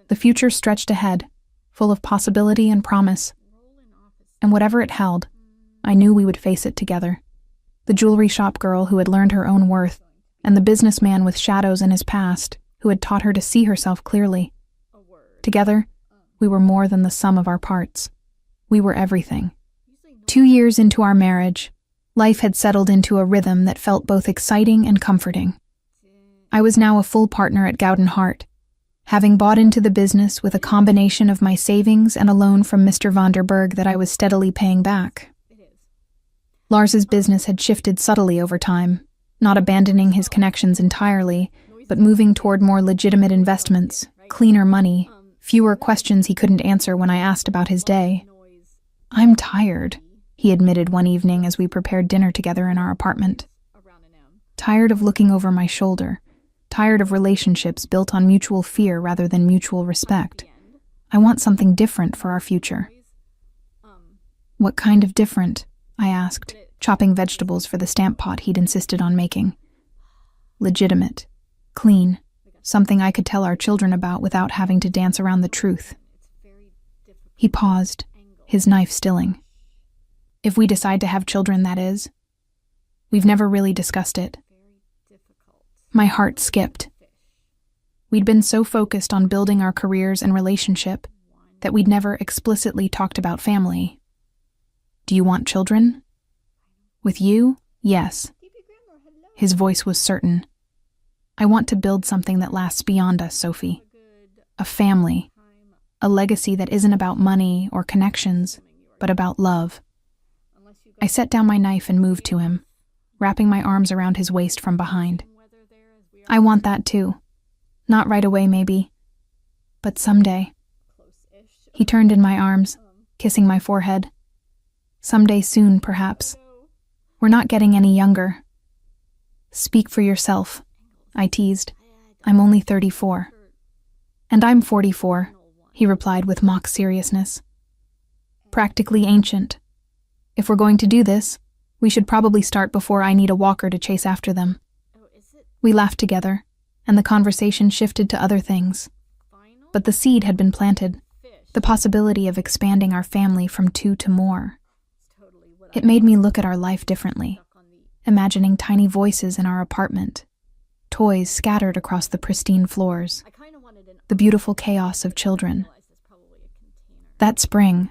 The future stretched ahead, full of possibility and promise. And whatever it held, I knew we would face it together. The jewelry shop girl who had learned her own worth, and the businessman with shadows in his past who had taught her to see herself clearly. Together, we were more than the sum of our parts. We were everything. 2 years into our marriage, life had settled into a rhythm that felt both exciting and comforting. I was now a full partner at Gowden Hart, having bought into the business with a combination of my savings and a loan from Mr. Vanderberg that I was steadily paying back. Lars's business had shifted subtly over time, not abandoning his connections entirely, but moving toward more legitimate investments, cleaner money, fewer questions he couldn't answer when I asked about his day. "I'm tired," he admitted one evening as we prepared dinner together in our apartment. "Tired of looking over my shoulder, tired of relationships built on mutual fear rather than mutual respect. I want something different for our future." "What kind of different?" I asked, chopping vegetables for the stamp pot he'd insisted on making. "Legitimate, clean, something I could tell our children about without having to dance around the truth." He paused, his knife stilling. "If we decide to have children, that is. We've never really discussed it." My heart skipped. We'd been so focused on building our careers and relationship that we'd never explicitly talked about family. "Do you want children?" "With you, yes." His voice was certain. "I want to build something that lasts beyond us, Sophie. A family. A legacy that isn't about money or connections, but about love." I set down my knife and moved to him, wrapping my arms around his waist from behind. "I want that too. Not right away, maybe, but someday." He turned in my arms, kissing my forehead. "Someday soon, perhaps. We're not getting any younger." "Speak for yourself," I teased. "I'm only 34. "And I'm 44, he replied with mock seriousness. "Practically ancient. If we're going to do this, we should probably start before I need a walker to chase after them." We laughed together, and the conversation shifted to other things. But the seed had been planted, the possibility of expanding our family from 2 to more. It made me look at our life differently, imagining tiny voices in our apartment, toys scattered across the pristine floors, the beautiful chaos of children. That spring,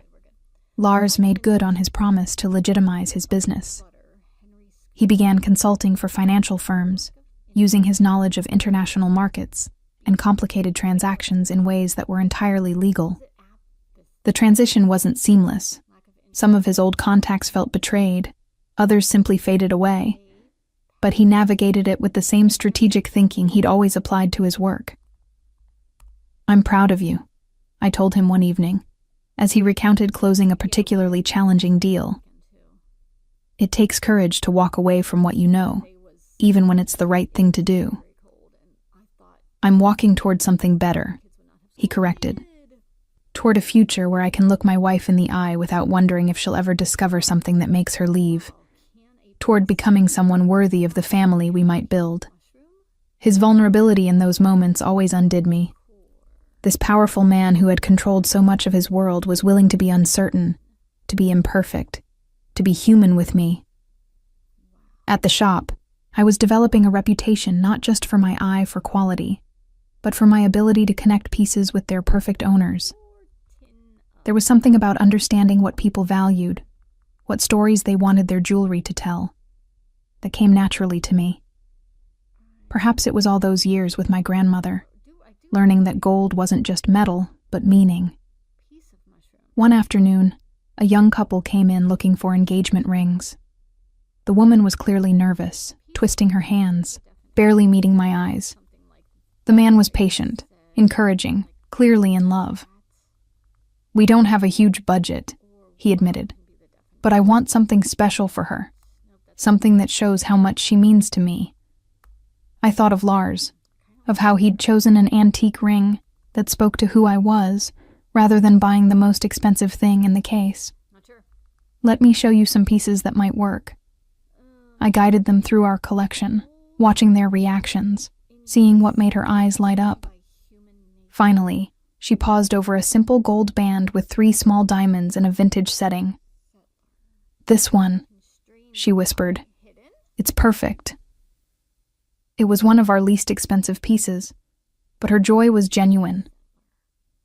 Lars made good on his promise to legitimize his business. He began consulting for financial firms, using his knowledge of international markets and complicated transactions in ways that were entirely legal. The transition wasn't seamless. Some of his old contacts felt betrayed, others simply faded away. But he navigated it with the same strategic thinking he'd always applied to his work. "I'm proud of you," I told him one evening, as he recounted closing a particularly challenging deal. "It takes courage to walk away from what you know, even when it's the right thing to do." "I'm walking toward something better," he corrected. "Toward a future where I can look my wife in the eye without wondering if she'll ever discover something that makes her leave. Toward becoming someone worthy of the family we might build." His vulnerability in those moments always undid me. This powerful man who had controlled so much of his world was willing to be uncertain, to be imperfect, to be human with me. At the shop, I was developing a reputation not just for my eye for quality, but for my ability to connect pieces with their perfect owners. There was something about understanding what people valued, what stories they wanted their jewelry to tell, that came naturally to me. Perhaps it was all those years with my grandmother, learning that gold wasn't just metal, but meaning. One afternoon, a young couple came in looking for engagement rings. The woman was clearly nervous, twisting her hands, barely meeting my eyes. The man was patient, encouraging, clearly in love. "We don't have a huge budget," he admitted, "but I want something special for her, something that shows how much she means to me." I thought of Lars, of how he'd chosen an antique ring that spoke to who I was, rather than buying the most expensive thing in the case. "Let me show you some pieces that might work." I guided them through our collection, watching their reactions, seeing what made her eyes light up. Finally, she paused over a simple gold band with 3 small diamonds in a vintage setting. "This one," she whispered. "It's perfect." It was one of our least expensive pieces, but her joy was genuine.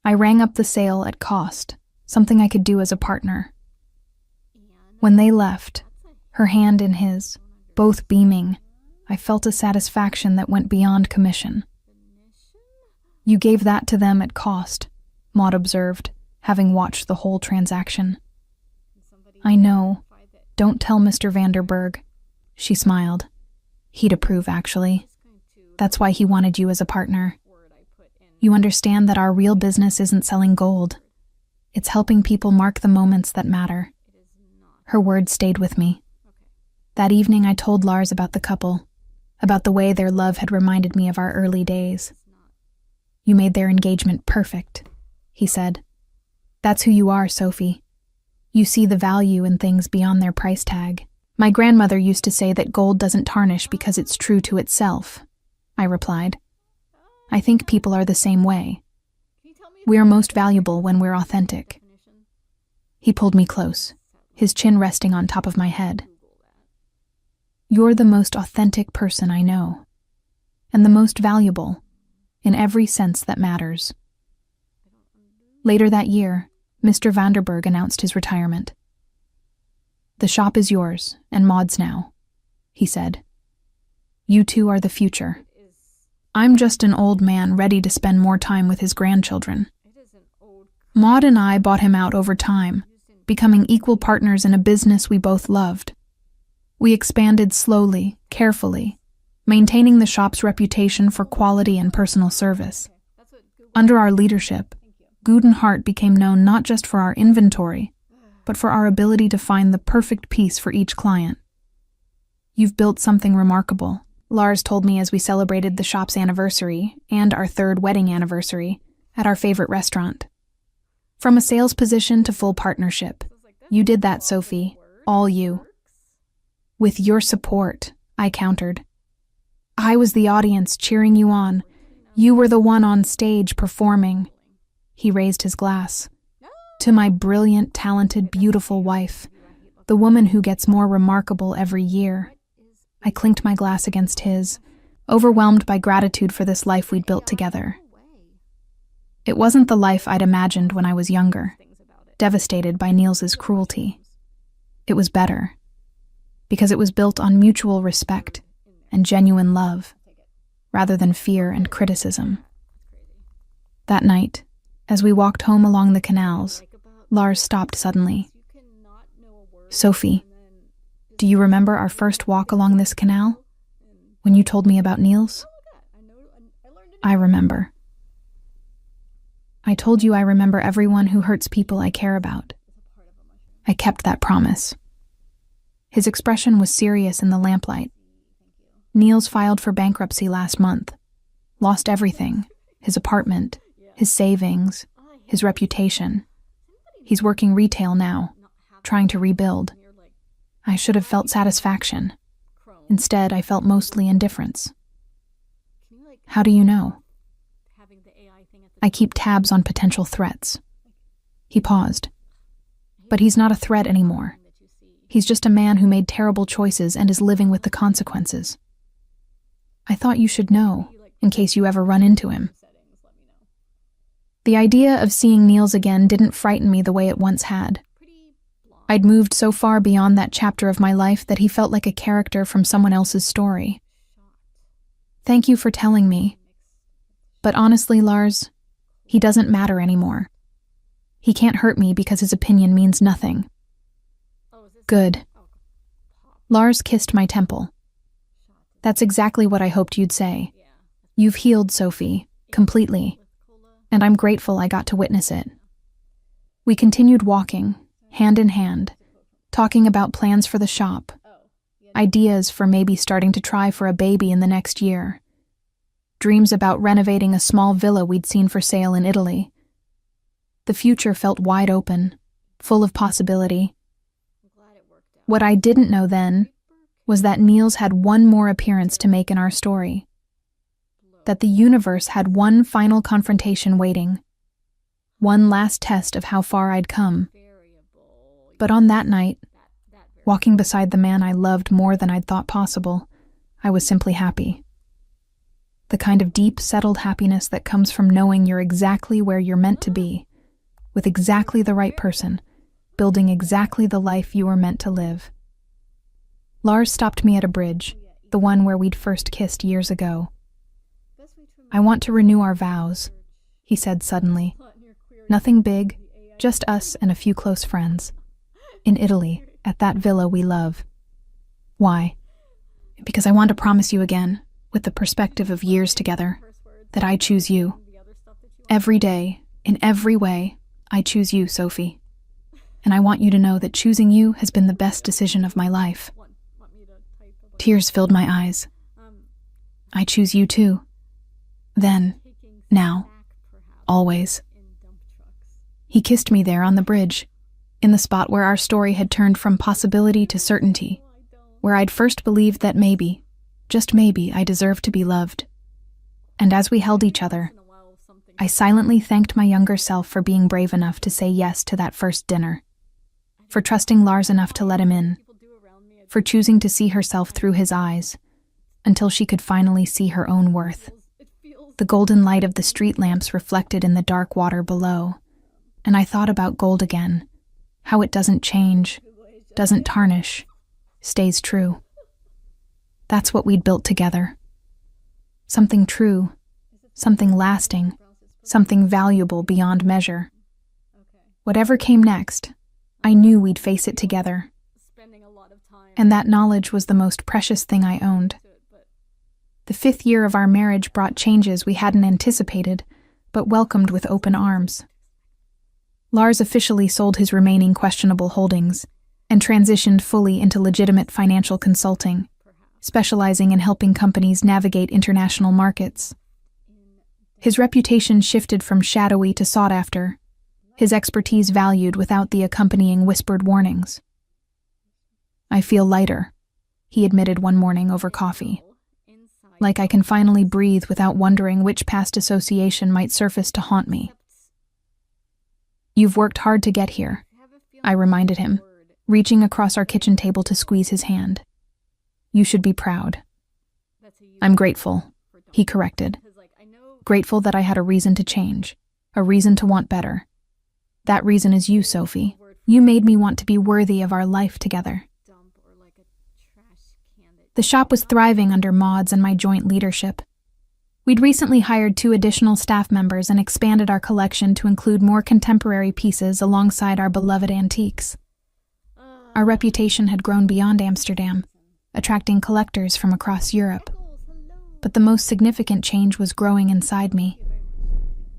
I rang up the sale at cost, something I could do as a partner. When they left, her hand in his, both beaming, I felt a satisfaction that went beyond commission. "You gave that to them at cost," Maud observed, having watched the whole transaction. "I know. Don't tell Mr. Vanderberg," she smiled. "He'd approve, actually. That's why he wanted you as a partner. You understand that our real business isn't selling gold. It's helping people mark the moments that matter." Her words stayed with me. That evening I told Lars about the couple, about the way their love had reminded me of our early days. "You made their engagement perfect," he said. "That's who you are, Sophie. You see the value in things beyond their price tag." "My grandmother used to say that gold doesn't tarnish because it's true to itself," I replied. "I think people are the same way. We are most valuable when we're authentic." He pulled me close, his chin resting on top of my head. "You're the most authentic person I know, and the most valuable, in every sense that matters." Later that year, Mr. Vanderberg announced his retirement. "The shop is yours, and Maud's now," he said. "You two are the future. I'm just an old man ready to spend more time with his grandchildren." Maud and I bought him out over time, becoming equal partners in a business we both loved. We expanded slowly, carefully, maintaining the shop's reputation for quality and personal service. Under our leadership, Guden Hart became known not just for our inventory, but for our ability to find the perfect piece for each client. "You've built something remarkable," Lars told me as we celebrated the shop's anniversary and our 3rd wedding anniversary at our favorite restaurant. "From a sales position to full partnership. You did that, Sophie. All you." "With your support," I countered. "I was the audience cheering you on. You were the one on stage performing." He raised his glass. "To my brilliant, talented, beautiful wife, the woman who gets more remarkable every year." I clinked my glass against his, overwhelmed by gratitude for this life we'd built together. It wasn't the life I'd imagined when I was younger, devastated by Niels's cruelty. It was better, because it was built on mutual respect and genuine love, rather than fear and criticism. That night, as we walked home along the canals, Lars stopped suddenly. "Sophie, do you remember our first walk along this canal? When you told me about Niels?" "I remember. I told you I remember everyone who hurts people I care about. I kept that promise." His expression was serious in the lamplight. "Niels filed for bankruptcy last month. Lost everything, his apartment, his savings, his reputation. He's working retail now, trying to rebuild. I should have felt satisfaction. Instead, I felt mostly indifference." "How do you know?" "I keep tabs on potential threats." He paused. "But he's not a threat anymore. He's just a man who made terrible choices and is living with the consequences. I thought you should know, in case you ever run into him." The idea of seeing Niels again didn't frighten me the way it once had. I'd moved so far beyond that chapter of my life that he felt like a character from someone else's story. Thank you for telling me. But honestly, Lars, he doesn't matter anymore. He can't hurt me because his opinion means nothing. Good. Lars kissed my temple. That's exactly what I hoped you'd say. You've healed, Sophie, completely. And I'm grateful I got to witness it. We continued walking, hand in hand, talking about plans for the shop, ideas for maybe starting to try for a baby in the next year, dreams about renovating a small villa we'd seen for sale in Italy. The future felt wide open, full of possibility. What I didn't know then was that Niels had one more appearance to make in our story, that the universe had one final confrontation waiting, one last test of how far I'd come. But on that night, walking beside the man I loved more than I'd thought possible, I was simply happy. The kind of deep, settled happiness that comes from knowing you're exactly where you're meant to be, with exactly the right person, building exactly the life you were meant to live. Lars stopped me at a bridge, the one where we'd first kissed years ago. I want to renew our vows, he said suddenly. Nothing big, just us and a few close friends. In Italy, at that villa we love. Why? Because I want to promise you again, with the perspective of years together, that I choose you. Every day, in every way, I choose you, Sophie. And I want you to know that choosing you has been the best decision of my life. Tears filled my eyes. I choose you too. Then, now, always. He kissed me there on the bridge, in the spot where our story had turned from possibility to certainty, where I'd first believed that maybe, just maybe, I deserved to be loved. And as we held each other, I silently thanked my younger self for being brave enough to say yes to that first dinner, for trusting Lars enough to let him in, for choosing to see herself through his eyes, until she could finally see her own worth. The golden light of the street lamps reflected in the dark water below, and I thought about gold again, how it doesn't change, doesn't tarnish, stays true. That's what we'd built together. Something true, something lasting, something valuable beyond measure. Whatever came next, I knew we'd face it together. And that knowledge was the most precious thing I owned. The 5th year of our marriage brought changes we hadn't anticipated, but welcomed with open arms. Lars officially sold his remaining questionable holdings and transitioned fully into legitimate financial consulting, specializing in helping companies navigate international markets. His reputation shifted from shadowy to sought after, his expertise valued without the accompanying whispered warnings. I feel lighter, he admitted one morning over coffee. Like I can finally breathe without wondering which past association might surface to haunt me. You've worked hard to get here, I reminded him, reaching across our kitchen table to squeeze his hand. You should be proud. I'm grateful, he corrected. Grateful that I had a reason to change, a reason to want better. That reason is you, Sophie. You made me want to be worthy of our life together. The shop was thriving under Maud's and my joint leadership. We'd recently hired 2 additional staff members and expanded our collection to include more contemporary pieces alongside our beloved antiques. Our reputation had grown beyond Amsterdam, attracting collectors from across Europe. But the most significant change was growing inside me.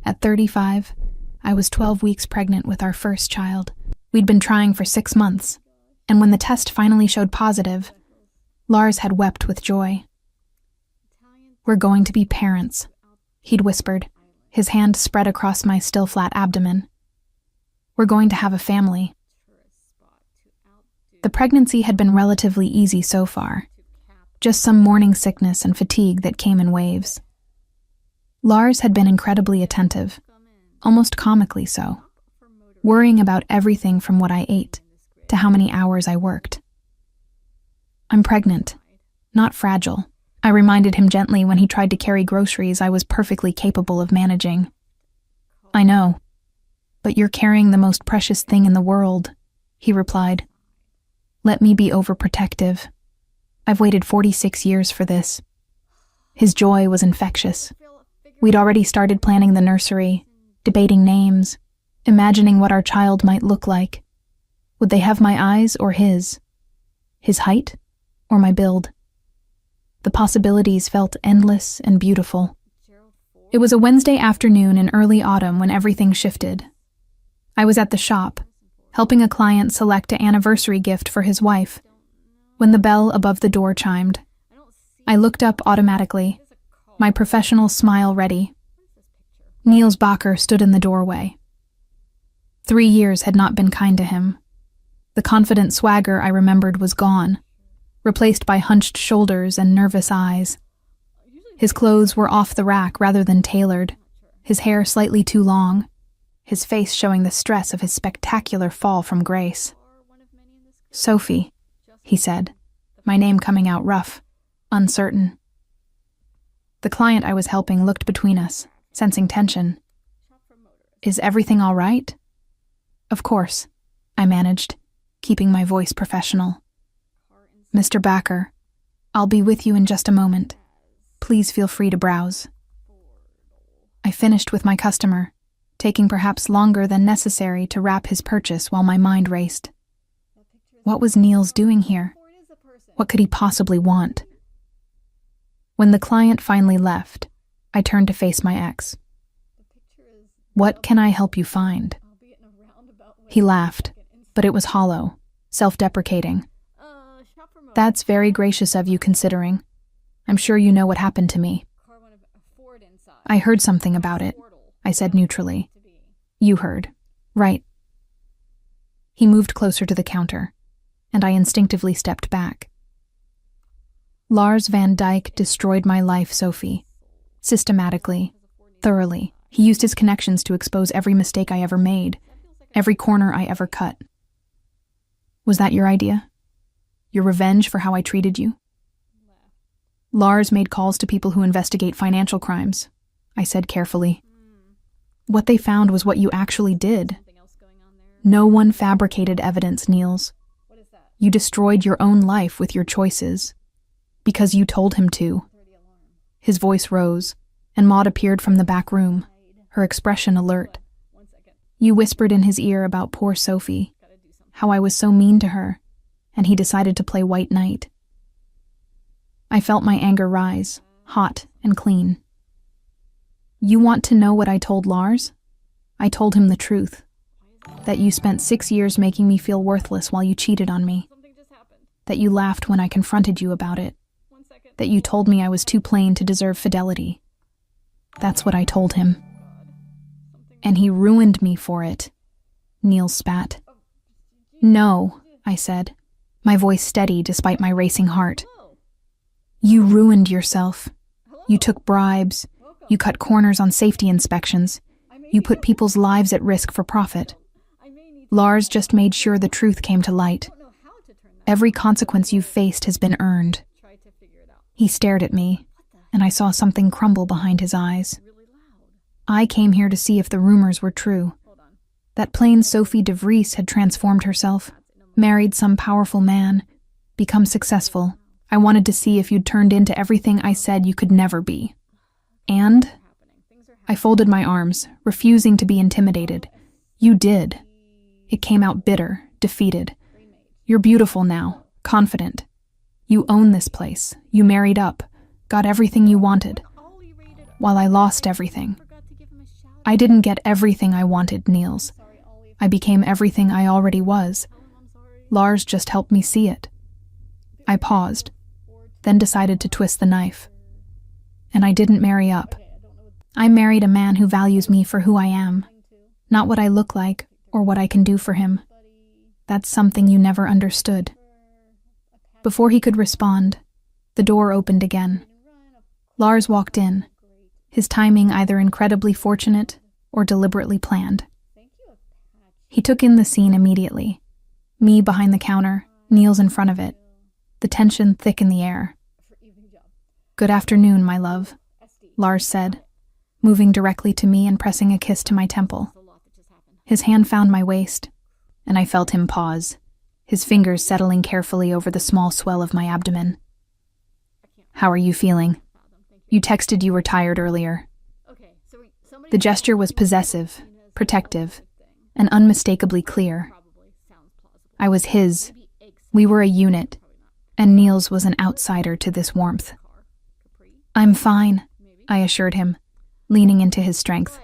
At 35, I was 12 weeks pregnant with our first child. We'd been trying for 6 months, and when the test finally showed positive, Lars had wept with joy. We're going to be parents, he'd whispered, his hand spread across my still flat abdomen. We're going to have a family. The pregnancy had been relatively easy so far, just some morning sickness and fatigue that came in waves. Lars had been incredibly attentive, almost comically so, worrying about everything from what I ate to how many hours I worked. I'm pregnant, not fragile, I reminded him gently when he tried to carry groceries I was perfectly capable of managing. I know, but you're carrying the most precious thing in the world, he replied. Let me be overprotective. I've waited 46 years for this. His joy was infectious. We'd already started planning the nursery, debating names, imagining what our child might look like. Would they have my eyes or his? His height or my build? The possibilities felt endless and beautiful. It was a Wednesday afternoon in early autumn when everything shifted. I was at the shop, helping a client select an anniversary gift for his wife, when the bell above the door chimed. I looked up automatically, my professional smile ready. Niels Bakker stood in the doorway. 3 years had not been kind to him. The confident swagger I remembered was gone, replaced by hunched shoulders and nervous eyes. His clothes were off the rack rather than tailored, his hair slightly too long, his face showing the stress of his spectacular fall from grace. "Sophie," he said, my name coming out rough, uncertain. The client I was helping looked between us, sensing tension. "Is everything all right?" "Of course," I managed, keeping my voice professional. "Mr. Bakker, I'll be with you in just a moment. Please feel free to browse." I finished with my customer, taking perhaps longer than necessary to wrap his purchase while my mind raced. What was Niels doing here? What could he possibly want? When the client finally left, I turned to face my ex. "What can I help you find?" He laughed, but it was hollow, self-deprecating. "That's very gracious of you considering. I'm sure you know what happened to me." "I heard something about it," I said neutrally. "You heard, right?" He moved closer to the counter, and I instinctively stepped back. "Lars Van Dyke destroyed my life, Sophie. Systematically, thoroughly. He used his connections to expose every mistake I ever made, every corner I ever cut. Was that your idea? Your revenge for how I treated you?" "Lars made calls to people who investigate financial crimes," I said carefully. "What they found was what you actually did. No one fabricated evidence, Niels. You destroyed your own life with your choices, because you told him to." His voice rose, and Maud appeared from the back room, her expression alert. "You whispered in his ear about poor Sophie, how I was so mean to her, and he decided to play white knight." I felt my anger rise, hot and clean. "You want to know what I told Lars?" I told him the truth. That you spent 6 years making me feel worthless while you cheated on me. That you laughed when I confronted you about it. That you told me I was too plain to deserve fidelity. That's what I told him. "And he ruined me for it," Niels spat. "No," I said, my voice steady despite my racing heart. "You ruined yourself. You took bribes. You cut corners on safety inspections. You put people's lives at risk for profit. Lars just made sure the truth came to light. Every consequence you've faced has been earned." He stared at me, and I saw something crumble behind his eyes. "I came here to see if the rumors were true. That plain Sophie de Vries had transformed herself, married some powerful man, become successful. I wanted to see if you'd turned into everything I said you could never be. And?" I folded my arms, refusing to be intimidated. "You did." It came out bitter, defeated. "You're beautiful now, confident. You own this place. You married up, got everything you wanted. While I lost everything. I didn't get everything I wanted, Niels. I became everything I already was. Lars just helped me see it." I paused, then decided to twist the knife. "And I didn't marry up. I married a man who values me for who I am, not what I look like or what I can do for him. That's something you never understood." Before he could respond, the door opened again. Lars walked in, his timing either incredibly fortunate or deliberately planned. He took in the scene immediately. Me behind the counter, Niels in front of it, the tension thick in the air. "Good afternoon, my love," Lars said, moving directly to me and pressing a kiss to my temple. His hand found my waist, and I felt him pause, his fingers settling carefully over the small swell of my abdomen. "How are you feeling?" You texted you were tired earlier. The gesture was possessive, protective, and unmistakably clear. I was his. We were a unit, and Niels was an outsider to this warmth. I'm fine, I assured him, leaning into his strength.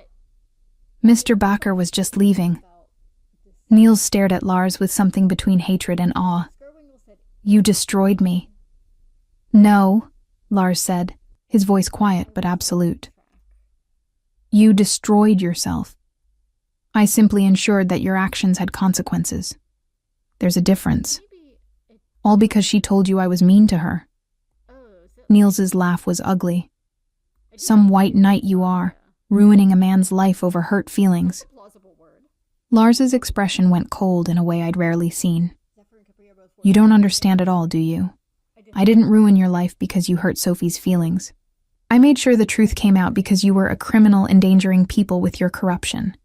Mr. Bakker was just leaving. Niels stared at Lars with something between hatred and awe. You destroyed me. No, Lars said, his voice quiet but absolute. You destroyed yourself. I simply ensured that your actions had consequences. There's a difference. All because she told you I was mean to her. Niels's laugh was ugly. Some white knight you are, ruining a man's life over hurt feelings. Lars's expression went cold in a way I'd rarely seen. You don't understand at all, do you? I didn't ruin your life because you hurt Sophie's feelings. I made sure the truth came out because you were a criminal endangering people with your corruption.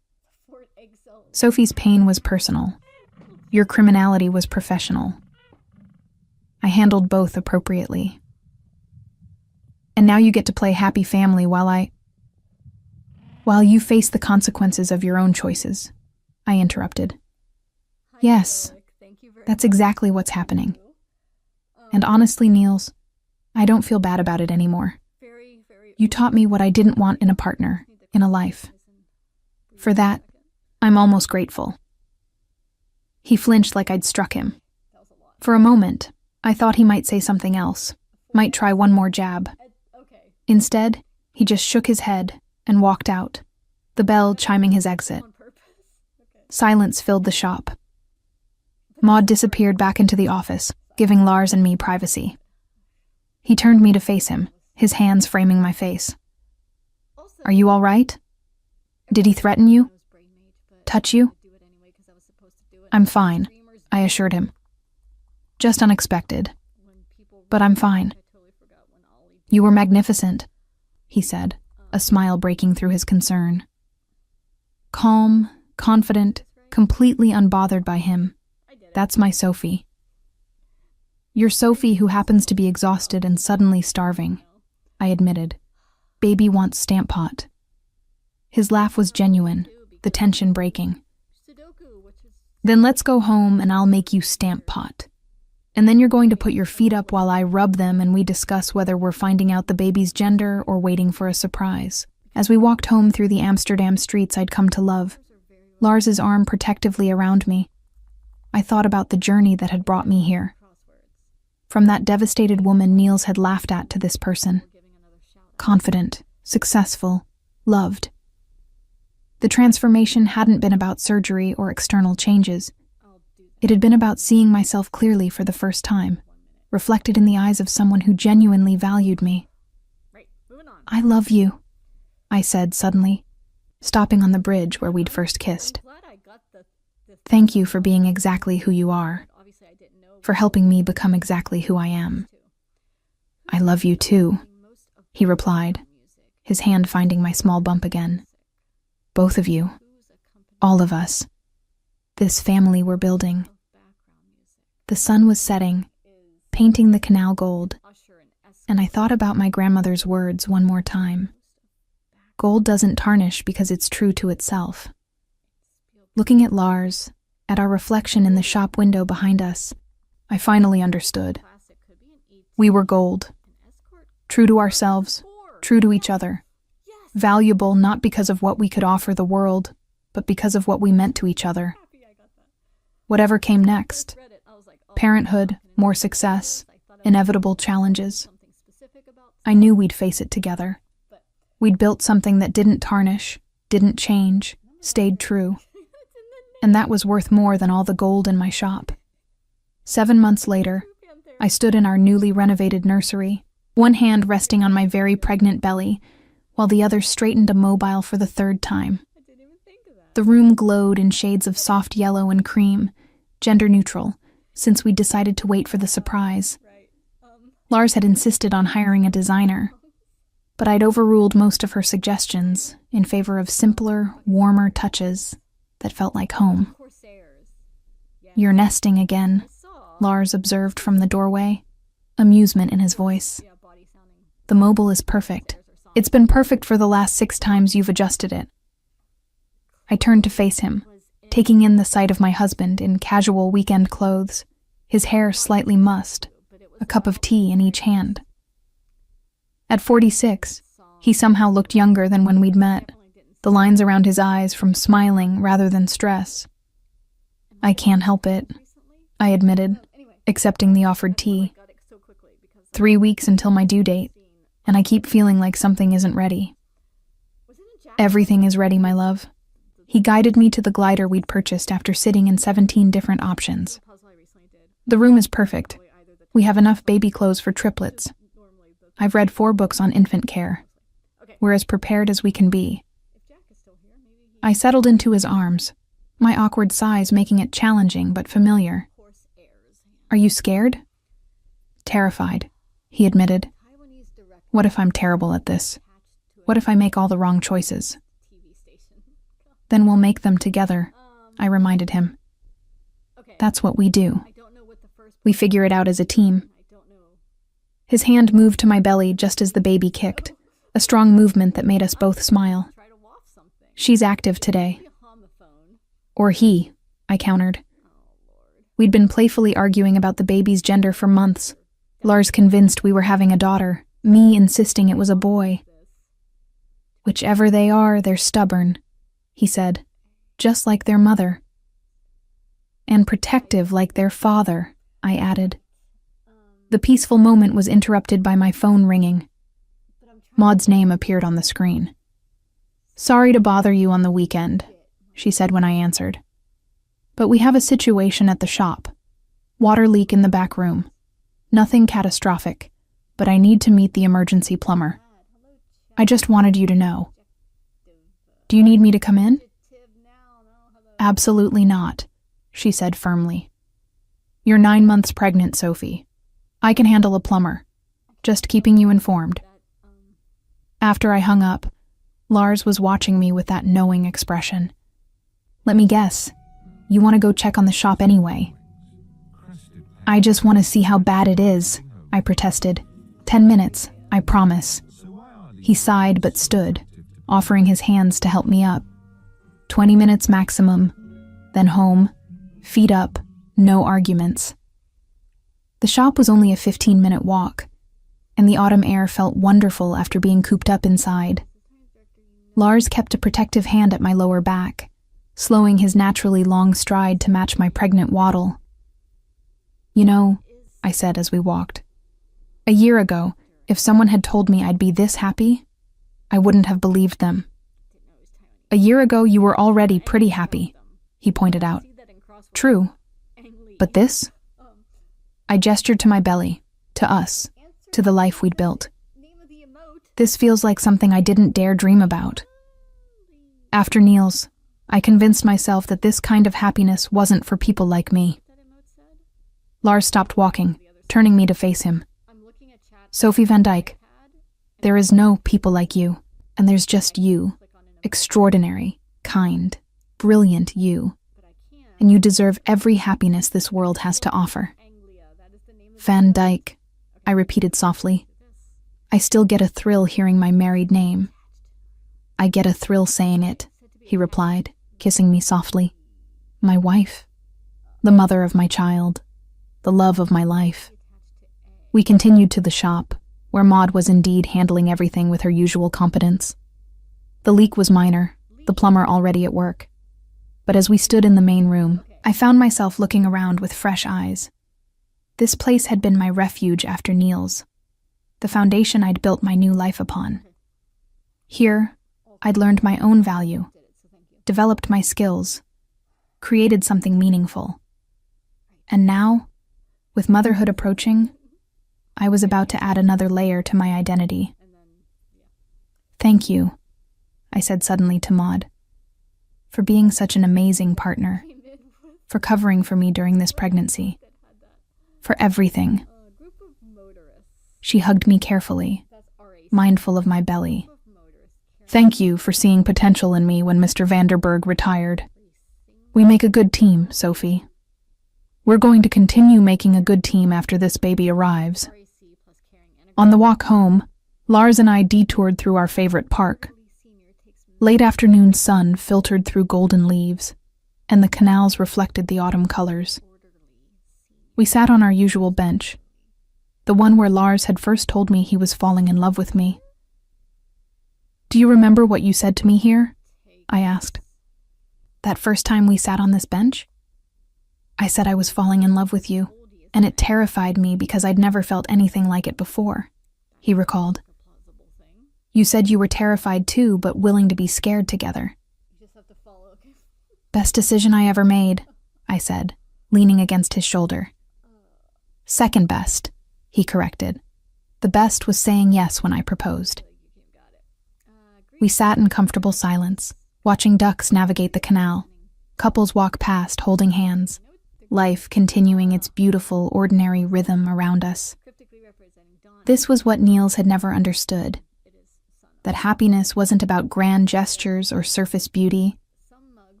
Sophie's pain was personal. Your criminality was professional. I handled both appropriately. And now you get to play happy family while you face the consequences of your own choices. I interrupted. Yes, that's exactly what's happening. And honestly, Niels, I don't feel bad about it anymore. You taught me what I didn't want in a partner, in a life. For that, I'm almost grateful. He flinched like I'd struck him. For a moment, I thought he might say something else, might try one more jab. Instead, he just shook his head and walked out, the bell chiming his exit. Silence filled the shop. Maud disappeared back into the office, giving Lars and me privacy. He turned me to face him, his hands framing my face. Are you all right? Did he threaten you? Touch you? I'm fine, I assured him. Just unexpected. But I'm fine. You were magnificent, he said, a smile breaking through his concern. Calm, confident, completely unbothered by him. That's my Sophie. You're Sophie who happens to be exhausted and suddenly starving, I admitted. Baby wants stamp pot. His laugh was genuine, the tension breaking. Then let's go home and I'll make you stamp pot. And then you're going to put your feet up while I rub them and we discuss whether we're finding out the baby's gender or waiting for a surprise. As we walked home through the Amsterdam streets I'd come to love, Lars's arm protectively around me, I thought about the journey that had brought me here. From that devastated woman Niels had laughed at to this person. Confident, successful, loved. The transformation hadn't been about surgery or external changes. It had been about seeing myself clearly for the first time, reflected in the eyes of someone who genuinely valued me. I love you, I said suddenly, stopping on the bridge where we'd first kissed. Thank you for being exactly who you are, for helping me become exactly who I am. I love you too, he replied, his hand finding my small bump again. Both of you, all of us, this family we're building. The sun was setting, painting the canal gold, and I thought about my grandmother's words one more time. Gold doesn't tarnish because it's true to itself. Looking at Lars, at our reflection in the shop window behind us, I finally understood. We were gold. True to ourselves, true to each other. Valuable not because of what we could offer the world, but because of what we meant to each other. Whatever came next, parenthood, more success, inevitable challenges, I knew we'd face it together. We'd built something that didn't tarnish, didn't change, stayed true. And that was worth more than all the gold in my shop. 7 months later, I stood in our newly renovated nursery, one hand resting on my very pregnant belly, while the other straightened a mobile for the third time. The room glowed in shades of soft yellow and cream, gender neutral, since we'd decided to wait for the surprise. Lars had insisted on hiring a designer, but I'd overruled most of her suggestions in favor of simpler, warmer touches that felt like home. You're nesting again, Lars observed from the doorway, amusement in his voice. The mobile is perfect. It's been perfect for the last 6 times you've adjusted it. I turned to face him, taking in the sight of my husband in casual weekend clothes, his hair slightly mussed, a cup of tea in each hand. At 46, he somehow looked younger than when we'd met, the lines around his eyes from smiling rather than stress. I can't help it, I admitted, accepting the offered tea. 3 weeks until my due date, and I keep feeling like something isn't ready. Everything is ready, my love. He guided me to the glider we'd purchased after sitting in 17 different options. The room is perfect. We have enough baby clothes for triplets. I've read 4 books on infant care. We're as prepared as we can be. I settled into his arms, my awkward size making it challenging but familiar. Are you scared? Terrified, he admitted. What if I'm terrible at this? What if I make all the wrong choices? Then we'll make them together, I reminded him. That's what we do. We figure it out as a team. His hand moved to my belly just as the baby kicked, a strong movement that made us both smile. She's active today. Or he, I countered. We'd been playfully arguing about the baby's gender for months. Lars convinced we were having a daughter, me insisting it was a boy. Whichever they are, they're stubborn, he said, just like their mother. And protective like their father, I added. The peaceful moment was interrupted by my phone ringing. Maud's name appeared on the screen. Sorry to bother you on the weekend, she said when I answered. But we have a situation at the shop. Water leak in the back room. Nothing catastrophic, but I need to meet the emergency plumber. I just wanted you to know. Do you need me to come in? Absolutely not, she said firmly. You're 9 months pregnant, Sophie. I can handle a plumber. Just keeping you informed. After I hung up, Lars was watching me with that knowing expression. Let me guess. You want to go check on the shop anyway? I just want to see how bad it is, I protested. 10 minutes, I promise. He sighed but stood, offering his hands to help me up. 20 minutes maximum, then home, feet up, no arguments. The shop was only a 15-minute walk, and the autumn air felt wonderful after being cooped up inside. Lars kept a protective hand at my lower back, slowing his naturally long stride to match my pregnant waddle. You know, I said as we walked, a year ago, if someone had told me I'd be this happy, I wouldn't have believed them. A year ago, you were already pretty happy, he pointed out. True. But this? I gestured to my belly, to us, to the life we'd built. This feels like something I didn't dare dream about. After Niels, I convinced myself that this kind of happiness wasn't for people like me. Lars stopped walking, turning me to face him. Sophie van Dijk, there is no people like you, and there's just you. Extraordinary, kind, brilliant you. And you deserve every happiness this world has to offer. Van Dijk, I repeated softly. I still get a thrill hearing my married name. I get a thrill saying it, he replied, kissing me softly. My wife, the mother of my child, the love of my life. We continued to the shop, where Maud was indeed handling everything with her usual competence. The leak was minor, the plumber already at work. But as we stood in the main room, I found myself looking around with fresh eyes. This place had been my refuge after Niels, the foundation I'd built my new life upon. Here, I'd learned my own value, developed my skills, created something meaningful. And now, with motherhood approaching, I was about to add another layer to my identity. Thank you, I said suddenly to Maud, for being such an amazing partner, for covering for me during this pregnancy, for everything. She hugged me carefully, mindful of my belly. Thank you for seeing potential in me when Mr. Vanderberg retired. We make a good team, Sophie. We're going to continue making a good team after this baby arrives. On the walk home, Lars and I detoured through our favorite park. Late afternoon sun filtered through golden leaves, and the canals reflected the autumn colors. We sat on our usual bench, the one where Lars had first told me he was falling in love with me. "Do you remember what you said to me here?" I asked. "That first time we sat on this bench?" "I said I was falling in love with you, and it terrified me because I'd never felt anything like it before," he recalled. "You said you were terrified too, but willing to be scared together." "Best decision I ever made," I said, leaning against his shoulder. "Second best," he corrected. "The best was saying yes when I proposed." We sat in comfortable silence, watching ducks navigate the canal, couples walk past holding hands, life continuing its beautiful, ordinary rhythm around us. This was what Niels had never understood, that happiness wasn't about grand gestures or surface beauty,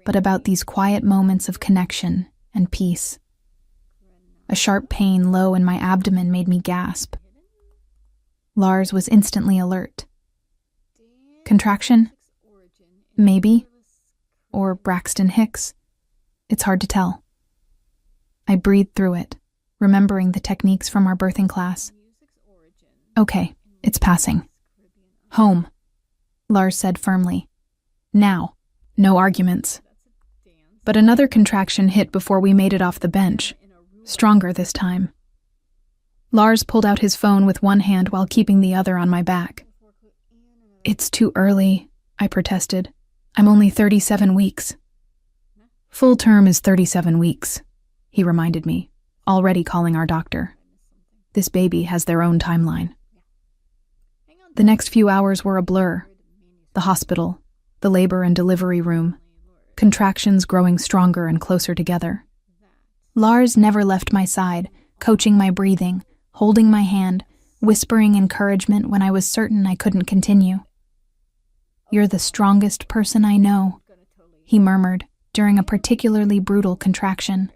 but about these quiet moments of connection and peace. A sharp pain low in my abdomen made me gasp. Lars was instantly alert. Contraction? Maybe. Or Braxton Hicks. It's hard to tell. I breathed through it, remembering the techniques from our birthing class. "Okay, it's passing. Home," Lars said firmly. "Now, no arguments." But another contraction hit before we made it off the bench, stronger this time. Lars pulled out his phone with one hand while keeping the other on my back. "It's too early," I protested. "I'm only 37 weeks. "Full term is 37 weeks, he reminded me, already calling our doctor. "This baby has their own timeline." The next few hours were a blur. The hospital, the labor and delivery room, contractions growing stronger and closer together. Lars never left my side, coaching my breathing, holding my hand, whispering encouragement when I was certain I couldn't continue. "You're the strongest person I know," he murmured during a particularly brutal contraction.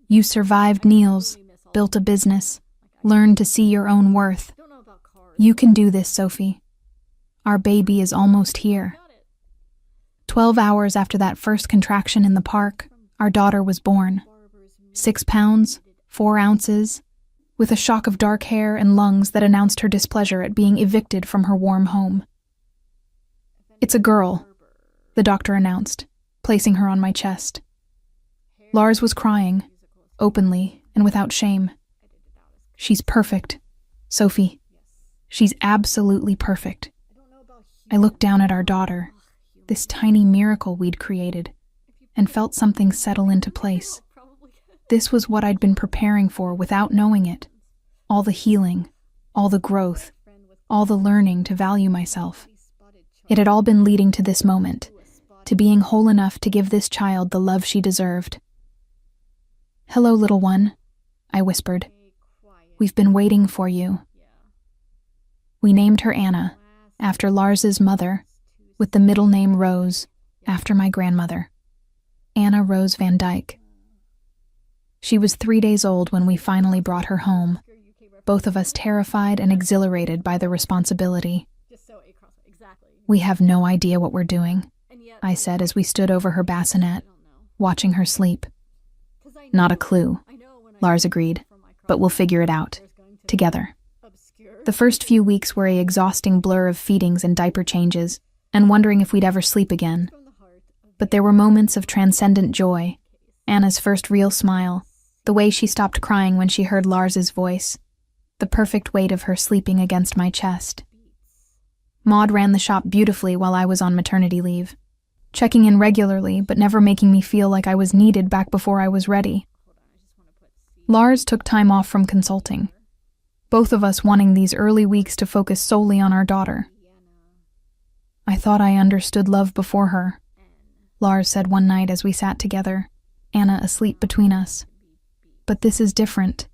"You survived Niels, built a business, learned to see your own worth. You can do this, Sophie. Our baby is almost here." 12 hours after that first contraction in the park, our daughter was born. 6 pounds, 4 ounces, with a shock of dark hair and lungs that announced her displeasure at being evicted from her warm home. "It's a girl," the doctor announced, placing her on my chest. Lars was crying, openly and without shame. "She's perfect, Sophie. She's absolutely perfect." I looked down at our daughter, this tiny miracle we'd created, and felt something settle into place. This was what I'd been preparing for without knowing it. All the healing, all the growth, all the learning to value myself. It had all been leading to this moment, to being whole enough to give this child the love she deserved. "Hello, little one," I whispered. "We've been waiting for you." We named her Anna, after Lars's mother, with the middle name Rose, after my grandmother, Anna Rose Van Dyke. She was 3 days old when we finally brought her home, both of us terrified and exhilarated by the responsibility. "We have no idea what we're doing," I said as we stood over her bassinet, watching her sleep. "Not a clue," Lars agreed, "but we'll figure it out, together." The first few weeks were an exhausting blur of feedings and diaper changes, and wondering if we'd ever sleep again. But there were moments of transcendent joy. Anna's first real smile, the way she stopped crying when she heard Lars's voice, the perfect weight of her sleeping against my chest. Maud ran the shop beautifully while I was on maternity leave, checking in regularly but never making me feel like I was needed back before I was ready. Lars took time off from consulting, both of us wanting these early weeks to focus solely on our daughter. "I thought I understood love before her," Lars said one night as we sat together, Anna asleep between us. "But this is different.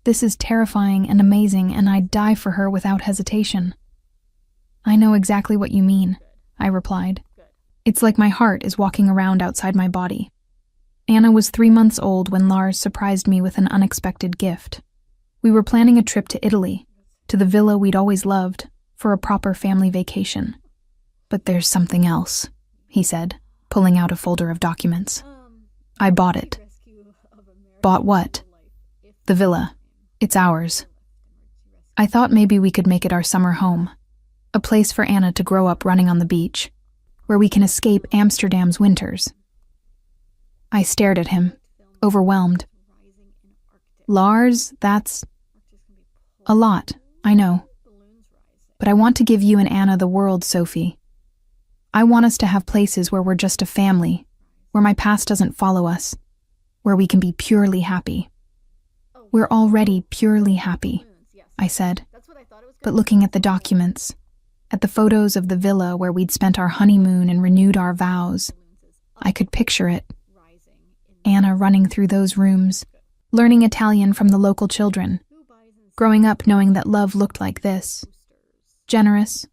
This is terrifying and amazing, and I'd die for her without hesitation." "I know exactly what you mean," I replied. "It's like my heart is walking around outside my body." Anna was 3 months old when Lars surprised me with an unexpected gift. We were planning a trip to Italy, to the villa we'd always loved, for a proper family vacation. But there's something else, he said, pulling out a folder of documents. I bought it. Bought what? The villa. It's ours. I thought maybe we could make it our summer home, a place for Anna to grow up running on the beach, where we can escape Amsterdam's winters. I stared at him, overwhelmed. Lars, that's a lot, I know. But I want to give you and Anna the world, Sophie. I want us to have places where we're just a family, where my past doesn't follow us, where we can be purely happy. We're already purely happy, I said, but looking at the documents, at the photos of the villa where we'd spent our honeymoon and renewed our vows, I could picture it. Anna running through those rooms, learning Italian from the local children, growing up knowing that love looked like this: generous,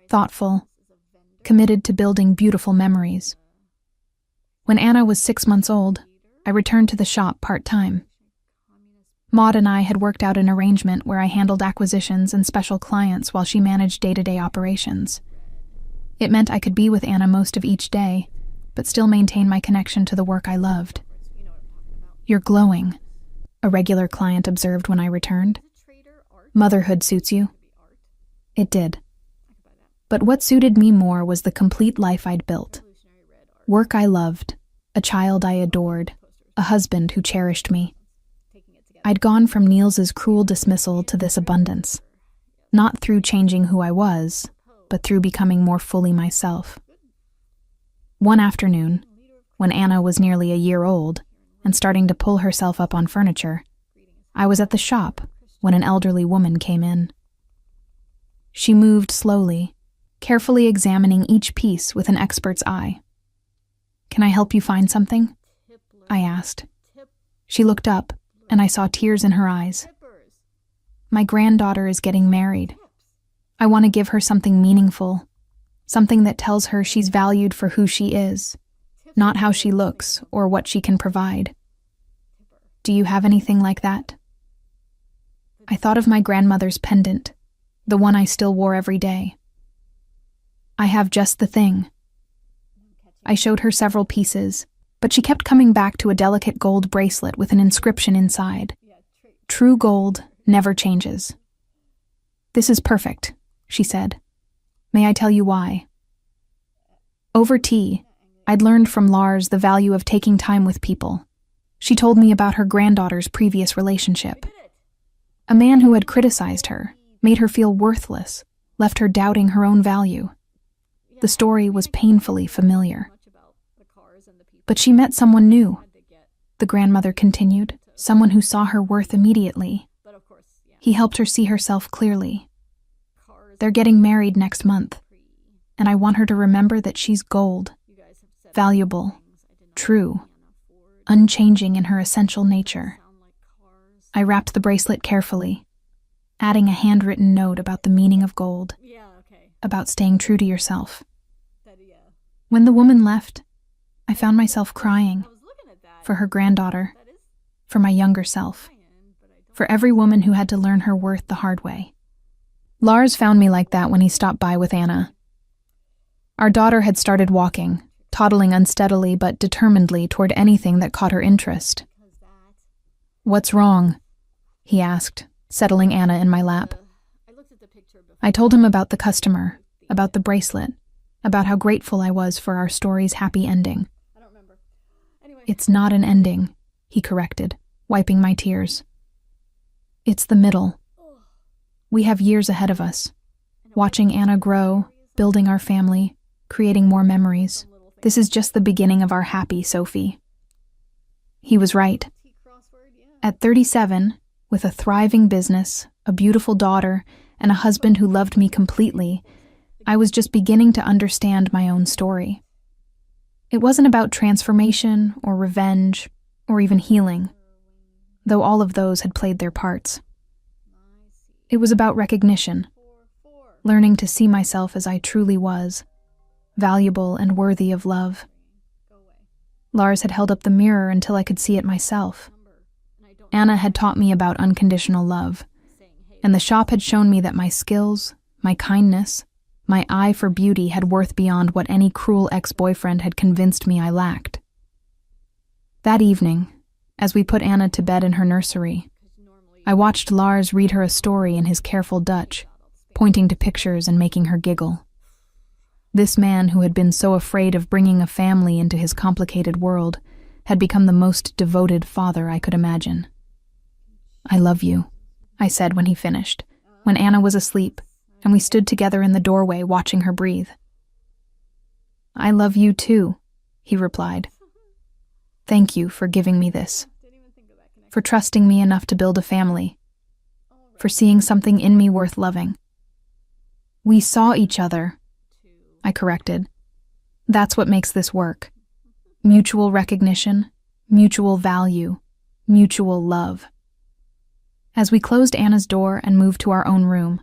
thoughtful, committed to building beautiful memories. When Anna was 6 months old, I returned to the shop part-time. Maud and I had worked out an arrangement where I handled acquisitions and special clients while she managed day-to-day operations. It meant I could be with Anna most of each day, but still maintain my connection to the work I loved. You're glowing, a regular client observed when I returned. Motherhood suits you? It did. But what suited me more was the complete life I'd built. Work I loved, a child I adored, a husband who cherished me. I'd gone from Niels's cruel dismissal to this abundance, not through changing who I was, but through becoming more fully myself. One afternoon, when Anna was nearly a year old and starting to pull herself up on furniture, I was at the shop when an elderly woman came in. She moved slowly, carefully examining each piece with an expert's eye. "Can I help you find something?" I asked. She looked up, and I saw tears in her eyes. "My granddaughter is getting married. I want to give her something meaningful, something that tells her she's valued for who she is, not how she looks or what she can provide. Do you have anything like that?" I thought of my grandmother's pendant, the one I still wore every day. "I have just the thing." I showed her several pieces, but she kept coming back to a delicate gold bracelet with an inscription inside. "True gold never changes." "This is perfect," she said. "May I tell you why?" Over tea, I'd learned from Lars the value of taking time with people. She told me about her granddaughter's previous relationship. A man who had criticized her, made her feel worthless, left her doubting her own value. The story was painfully familiar. But she met someone new, the grandmother continued, someone who saw her worth immediately. He helped her see herself clearly. They're getting married next month, and I want her to remember that she's gold, valuable, true, unchanging in her essential nature. I wrapped the bracelet carefully, adding a handwritten note about the meaning of gold, about staying true to yourself. When the woman left, I found myself crying for her granddaughter, for my younger self, for every woman who had to learn her worth the hard way. Lars found me like that when he stopped by with Anna. Our daughter had started walking, toddling unsteadily but determinedly toward anything that caught her interest. "What's wrong?" he asked, settling Anna in my lap. I told him about the customer, about the bracelet, about how grateful I was for our story's happy ending. "It's not an ending," he corrected, wiping my tears. "It's the middle. We have years ahead of us, watching Anna grow, building our family, creating more memories. This is just the beginning of our happy Sophie." He was right. At 37, with a thriving business, a beautiful daughter, and a husband who loved me completely, I was just beginning to understand my own story. It wasn't about transformation or revenge or even healing, though all of those had played their parts. It was about recognition, learning to see myself as I truly was, valuable and worthy of love. Lars had held up the mirror until I could see it myself. Anna had taught me about unconditional love, and the shop had shown me that my skills, my kindness, my eye for beauty had worth beyond what any cruel ex-boyfriend had convinced me I lacked. That evening, as we put Anna to bed in her nursery, I watched Lars read her a story in his careful Dutch, pointing to pictures and making her giggle. This man who had been so afraid of bringing a family into his complicated world had become the most devoted father I could imagine. "I love you," I said when he finished, when Anna was asleep, and we stood together in the doorway watching her breathe. "I love you too," he replied. "Thank you for giving me this, for trusting me enough to build a family, for seeing something in me worth loving." "We saw each other," I corrected. "That's what makes this work. Mutual recognition, mutual value, mutual love." As we closed Anna's door and moved to our own room,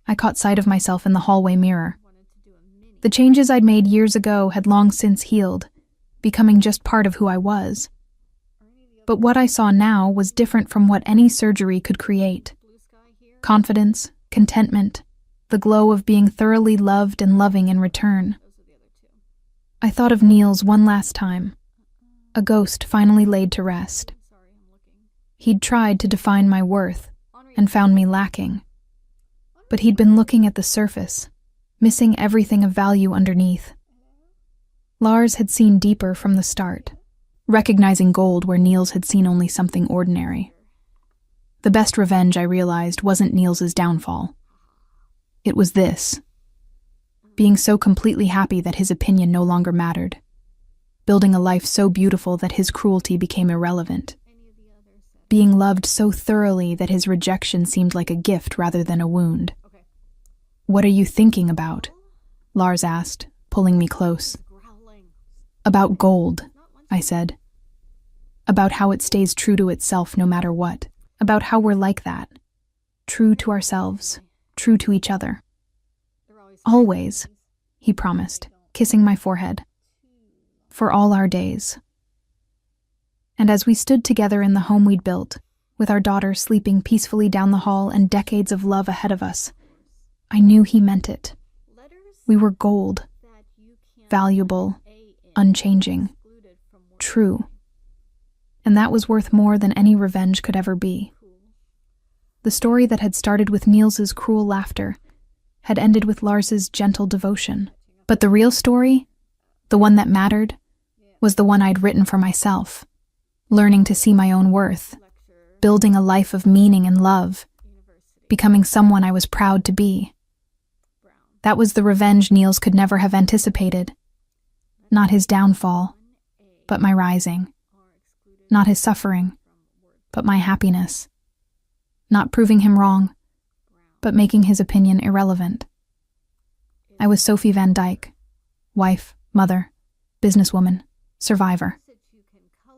I caught sight of myself in the hallway mirror. The changes I'd made years ago had long since healed, becoming just part of who I was. But what I saw now was different from what any surgery could create. Confidence, contentment, the glow of being thoroughly loved and loving in return. I thought of Niels one last time, a ghost finally laid to rest. He'd tried to define my worth and found me lacking. But he'd been looking at the surface, missing everything of value underneath. Lars had seen deeper from the start, recognizing gold where Niels had seen only something ordinary. The best revenge, I realized, wasn't Niels's downfall. It was this: being so completely happy that his opinion no longer mattered, building a life so beautiful that his cruelty became irrelevant, being loved so thoroughly that his rejection seemed like a gift rather than a wound. "What are you thinking about?" Lars asked, pulling me close. "About gold," I said. "About how it stays true to itself no matter what. About how we're like that. True to ourselves, true to each other. Always," he promised, kissing my forehead. "For all our days." And as we stood together in the home we'd built, with our daughter sleeping peacefully down the hall and decades of love ahead of us, I knew he meant it. We were gold, valuable, unchanging, true. And that was worth more than any revenge could ever be. The story that had started with Niels's cruel laughter had ended with Lars's gentle devotion. But the real story, the one that mattered, was the one I'd written for myself. Learning to see my own worth, building a life of meaning and love, becoming someone I was proud to be. That was the revenge Niels could never have anticipated. Not his downfall, but my rising. Not his suffering, but my happiness. Not proving him wrong, but making his opinion irrelevant. I was Sophie Van Dyke, wife, mother, businesswoman, survivor.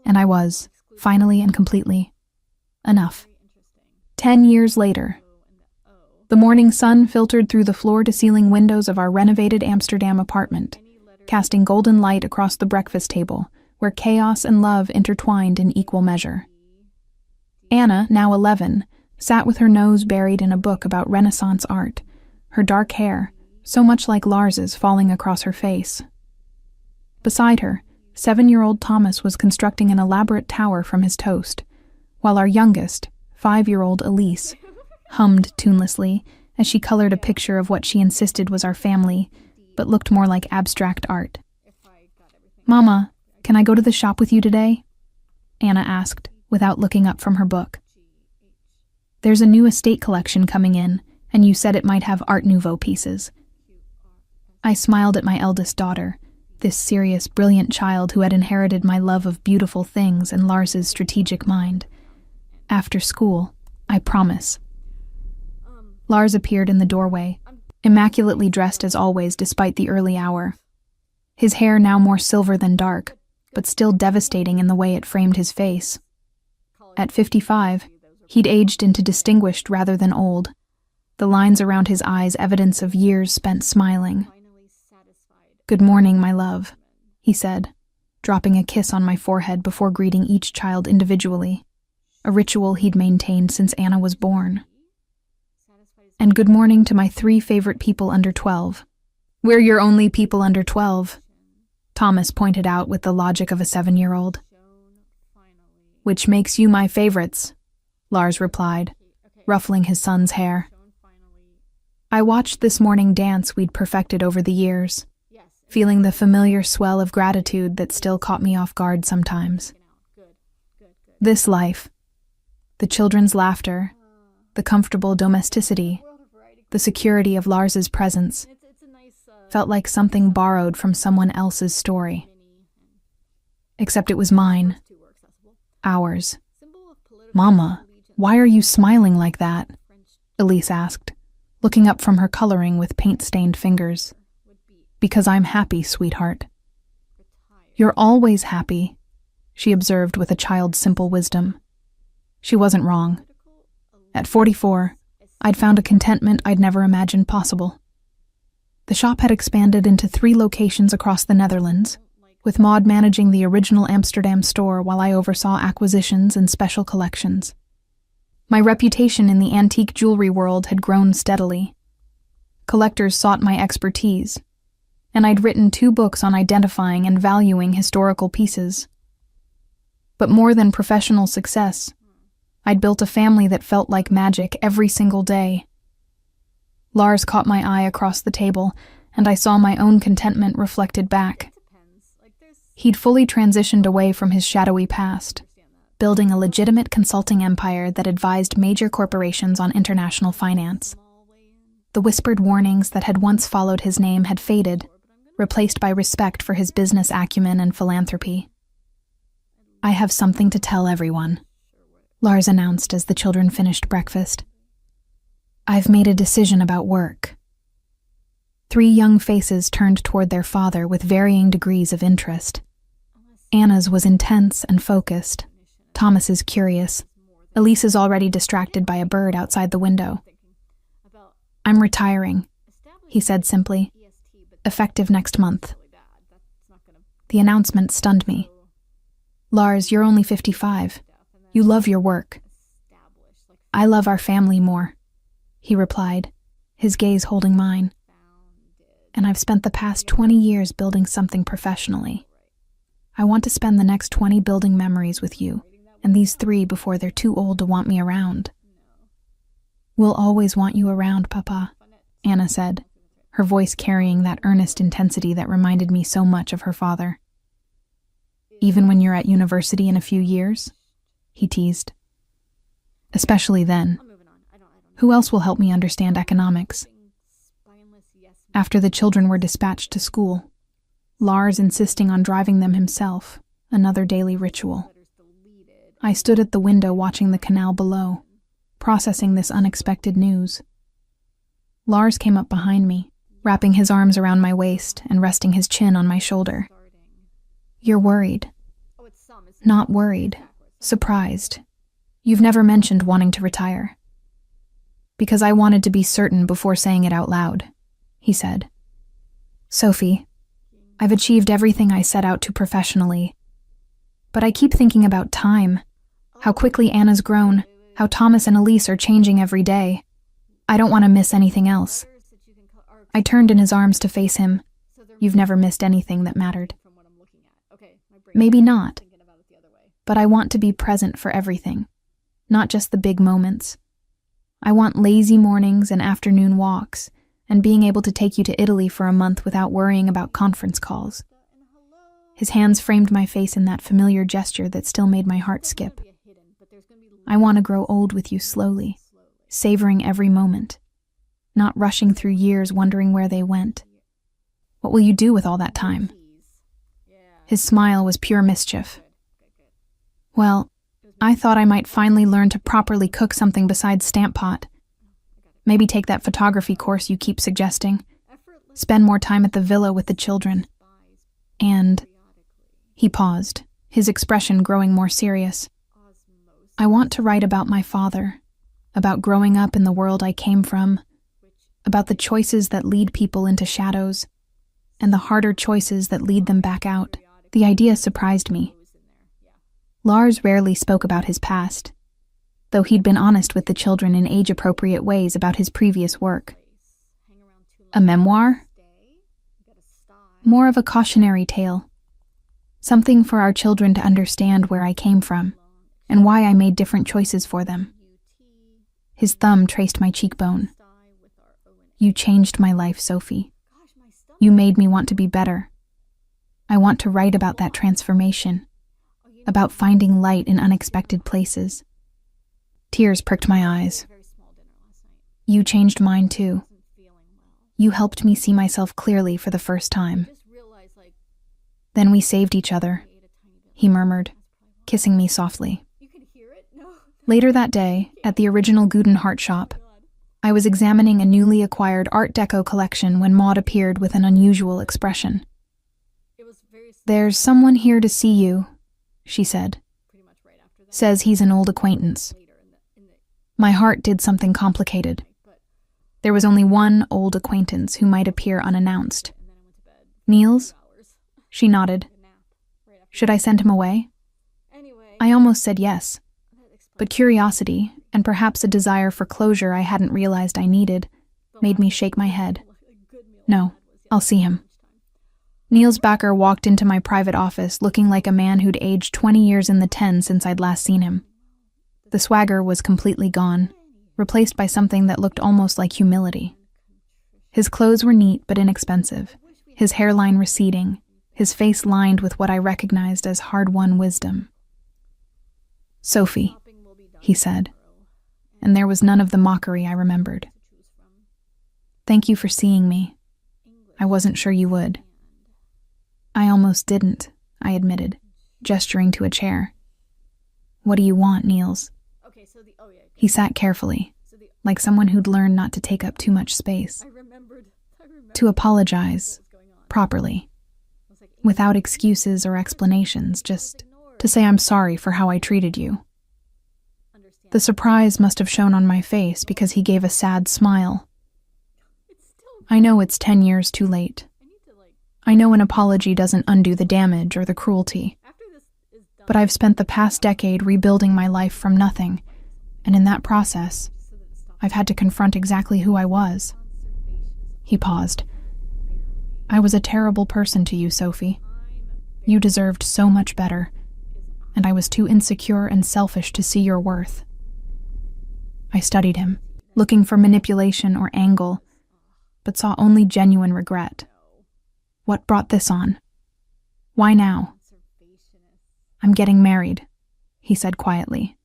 And I was, finally and completely, enough. 10 years later, the morning sun filtered through the floor-to-ceiling windows of our renovated Amsterdam apartment, casting golden light across the breakfast table, where chaos and love intertwined in equal measure. Anna, now 11, sat with her nose buried in a book about Renaissance art, her dark hair, so much like Lars's, falling across her face. Beside her, 7-year-old Thomas was constructing an elaborate tower from his toast, while our youngest, 5-year-old Elise, hummed tunelessly as she colored a picture of what she insisted was our family, but looked more like abstract art. "Mama, can I go to the shop with you today?" Anna asked, without looking up from her book. "There's a new estate collection coming in, and you said it might have Art Nouveau pieces." I smiled at my eldest daughter, this serious, brilliant child who had inherited my love of beautiful things and Lars's strategic mind. "After school, I promise." Lars appeared in the doorway, immaculately dressed as always despite the early hour. His hair now more silver than dark, but still devastating in the way it framed his face. At 55, he'd aged into distinguished rather than old, the lines around his eyes evidence of years spent smiling. "Good morning, my love," he said, dropping a kiss on my forehead before greeting each child individually, a ritual he'd maintained since Anna was born. And good morning to my 3 favorite people under 12. We're your only people under 12, Thomas pointed out with the logic of a 7-year-old. Which makes you my favorites, Lars replied, ruffling his son's hair. I watched this morning dance we'd perfected over the years, feeling the familiar swell of gratitude that still caught me off guard sometimes. This life, the children's laughter, the comfortable domesticity, the security of Lars's presence, felt like something borrowed from someone else's story. Except it was mine. Ours. Mama, why are you smiling like that? Elise asked, looking up from her coloring with paint-stained fingers. Because I'm happy, sweetheart. You're always happy, she observed with a child's simple wisdom. She wasn't wrong. At 44, I'd found a contentment I'd never imagined possible. The shop had expanded into 3 locations across the Netherlands, with Maud managing the original Amsterdam store while I oversaw acquisitions and special collections. My reputation in the antique jewelry world had grown steadily. Collectors sought my expertise, and I'd written 2 books on identifying and valuing historical pieces. But more than professional success, I'd built a family that felt like magic every single day. Lars caught my eye across the table, and I saw my own contentment reflected back. He'd fully transitioned away from his shadowy past, building a legitimate consulting empire that advised major corporations on international finance. The whispered warnings that had once followed his name had faded, replaced by respect for his business acumen and philanthropy. I have something to tell everyone, Lars announced as the children finished breakfast. I've made a decision about work. 3 young faces turned toward their father with varying degrees of interest. Anna's was intense and focused. Thomas's curious. Elise's already distracted by a bird outside the window. I'm retiring, he said simply, effective next month. The announcement stunned me. Lars, you're only 55. You love your work. I love our family more, he replied, his gaze holding mine. And I've spent the past 20 years building something professionally. I want to spend the next 20 building memories with you, and these 3 before they're too old to want me around. We'll always want you around, Papa, Anna said, her voice carrying that earnest intensity that reminded me so much of her father. Even when you're at university in a few years? He teased. Especially then. Who else will help me understand economics? After the children were dispatched to school, Lars insisting on driving them himself, another daily ritual. I stood at the window watching the canal below, processing this unexpected news. Lars came up behind me, wrapping his arms around my waist and resting his chin on my shoulder. You're worried. Not worried. Surprised. You've never mentioned wanting to retire. Because I wanted to be certain before saying it out loud, he said. Sophie, I've achieved everything I set out to professionally. But I keep thinking about time, how quickly Anna's grown, how Thomas and Elise are changing every day. I don't want to miss anything else. I turned in his arms to face him. You've never missed anything that mattered. Maybe not. But I want to be present for everything, not just the big moments. I want lazy mornings and afternoon walks, and being able to take you to Italy for a month without worrying about conference calls. His hands framed my face in that familiar gesture that still made my heart skip. I want to grow old with you slowly, savoring every moment, not rushing through years wondering where they went. What will you do with all that time? His smile was pure mischief. Well, I thought I might finally learn to properly cook something besides stamp pot. Maybe take that photography course you keep suggesting. Spend more time at the villa with the children. And... He paused, his expression growing more serious. I want to write about my father, about growing up in the world I came from, about the choices that lead people into shadows, and the harder choices that lead them back out. The idea surprised me. Lars rarely spoke about his past, though he'd been honest with the children in age-appropriate ways about his previous work. A memoir? More of a cautionary tale. Something for our children to understand where I came from and why I made different choices for them. His thumb traced my cheekbone. You changed my life, Sophie. You made me want to be better. I want to write about that transformation, about finding light in unexpected places. Tears pricked my eyes. You changed mine too. You helped me see myself clearly for the first time. Then we saved each other, he murmured, kissing me softly. Later that day, at the original Guden Heart shop, I was examining a newly acquired Art Deco collection when Maud appeared with an unusual expression. There's someone here to see you, she said. Says he's an old acquaintance. My heart did something complicated. There was only one old acquaintance who might appear unannounced. Niels? She nodded. Should I send him away? I almost said yes, but curiosity, and perhaps a desire for closure I hadn't realized I needed, made me shake my head. No, I'll see him. Niels Bakker walked into my private office looking like a man who'd aged 20 years in the 10 since I'd last seen him. The swagger was completely gone, replaced by something that looked almost like humility. His clothes were neat but inexpensive, his hairline receding, his face lined with what I recognized as hard-won wisdom. Sophie, he said, and there was none of the mockery I remembered. Thank you for seeing me. I wasn't sure you would. I almost didn't, I admitted, gesturing to a chair. What do you want, Niels? He sat carefully, like someone who'd learned not to take up too much space. To apologize, properly, without excuses or explanations, just to say I'm sorry for how I treated you. The surprise must have shown on my face because he gave a sad smile. I know it's 10 years too late. I know an apology doesn't undo the damage or the cruelty. But I've spent the past decade rebuilding my life from nothing, and in that process, I've had to confront exactly who I was. He paused. I was a terrible person to you, Sophie. You deserved so much better, and I was too insecure and selfish to see your worth. I studied him, looking for manipulation or angle, but saw only genuine regret. What brought this on? Why now? I'm getting married, he said quietly.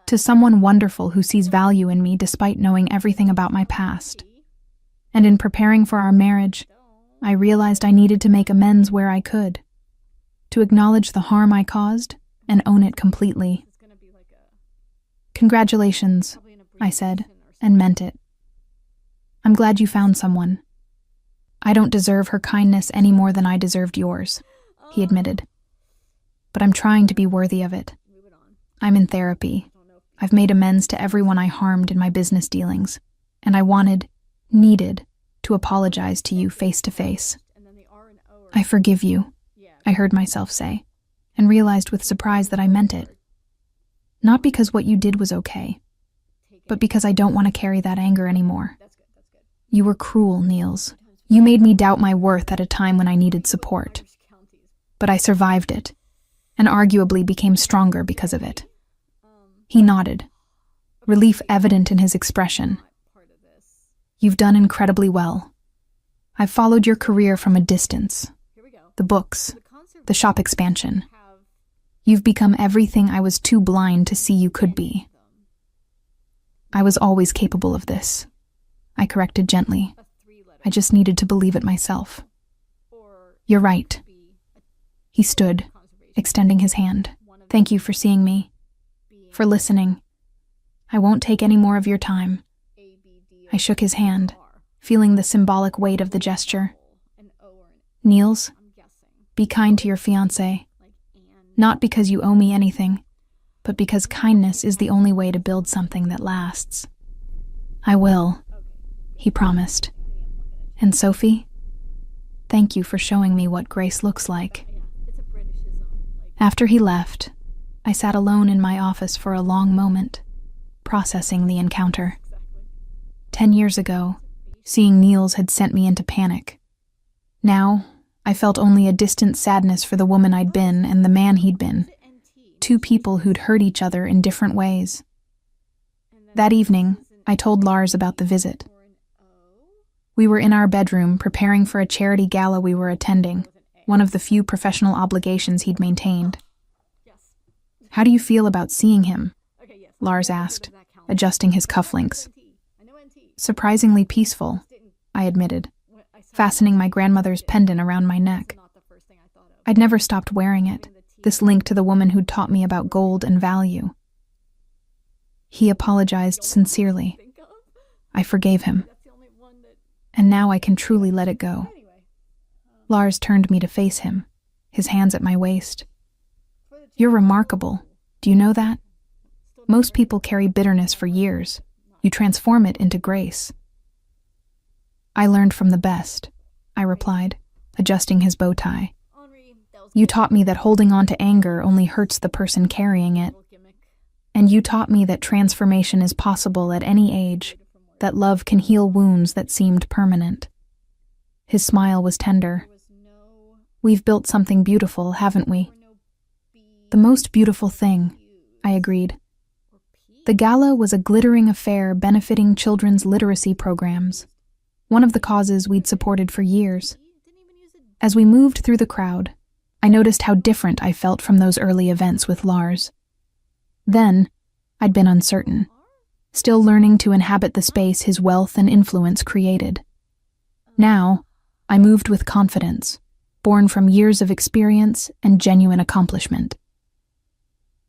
To someone wonderful who sees value in me despite knowing everything about my past. And in preparing for our marriage, I realized I needed to make amends where I could. To acknowledge the harm I caused and own it completely. Congratulations, I said, and meant it. I'm glad you found someone. I don't deserve her kindness any more than I deserved yours, he admitted. But I'm trying to be worthy of it. I'm in therapy. I've made amends to everyone I harmed in my business dealings, and I needed, to apologize to you face to face. I forgive you, I heard myself say, and realized with surprise that I meant it. Not because what you did was okay, but because I don't want to carry that anger anymore. You were cruel, Niels. You made me doubt my worth at a time when I needed support. But I survived it, and arguably became stronger because of it. He nodded, relief evident in his expression. You've done incredibly well. I've followed your career from a distance. The books, the shop expansion. You've become everything I was too blind to see you could be. I was always capable of this, I corrected gently. I just needed to believe it myself. You're right. He stood, extending his hand. Thank you for seeing me, for listening. I won't take any more of your time. I shook his hand, feeling the symbolic weight of the gesture. Niels, be kind to your fiancé. Not because you owe me anything, but because kindness is the only way to build something that lasts. I will, he promised. And Sophie, thank you for showing me what grace looks like. After he left, I sat alone in my office for a long moment, processing the encounter. 10 years ago, seeing Niels had sent me into panic. Now, I felt only a distant sadness for the woman I'd been and the man he'd been. Two people who'd hurt each other in different ways. That evening, I told Lars about the visit. We were in our bedroom preparing for a charity gala we were attending, one of the few professional obligations he'd maintained. "How do you feel about seeing him?" Lars asked, adjusting his cufflinks. "Surprisingly peaceful," I admitted, fastening my grandmother's pendant around my neck. I'd never stopped wearing it, this link to the woman who'd taught me about gold and value. He apologized sincerely. I forgave him. And now I can truly let it go. Lars turned me to face him, his hands at my waist. "You're remarkable. Do you know that? Most people carry bitterness for years. You transform it into grace." "I learned from the best," I replied, adjusting his bow tie. "You taught me that holding on to anger only hurts the person carrying it. And you taught me that transformation is possible at any age, that love can heal wounds that seemed permanent." His smile was tender. "We've built something beautiful, haven't we?" "The most beautiful thing," I agreed. The gala was a glittering affair benefiting children's literacy programs, one of the causes we'd supported for years. As we moved through the crowd, I noticed how different I felt from those early events with Lars. Then, I'd been uncertain, still learning to inhabit the space his wealth and influence created. Now, I moved with confidence, born from years of experience and genuine accomplishment.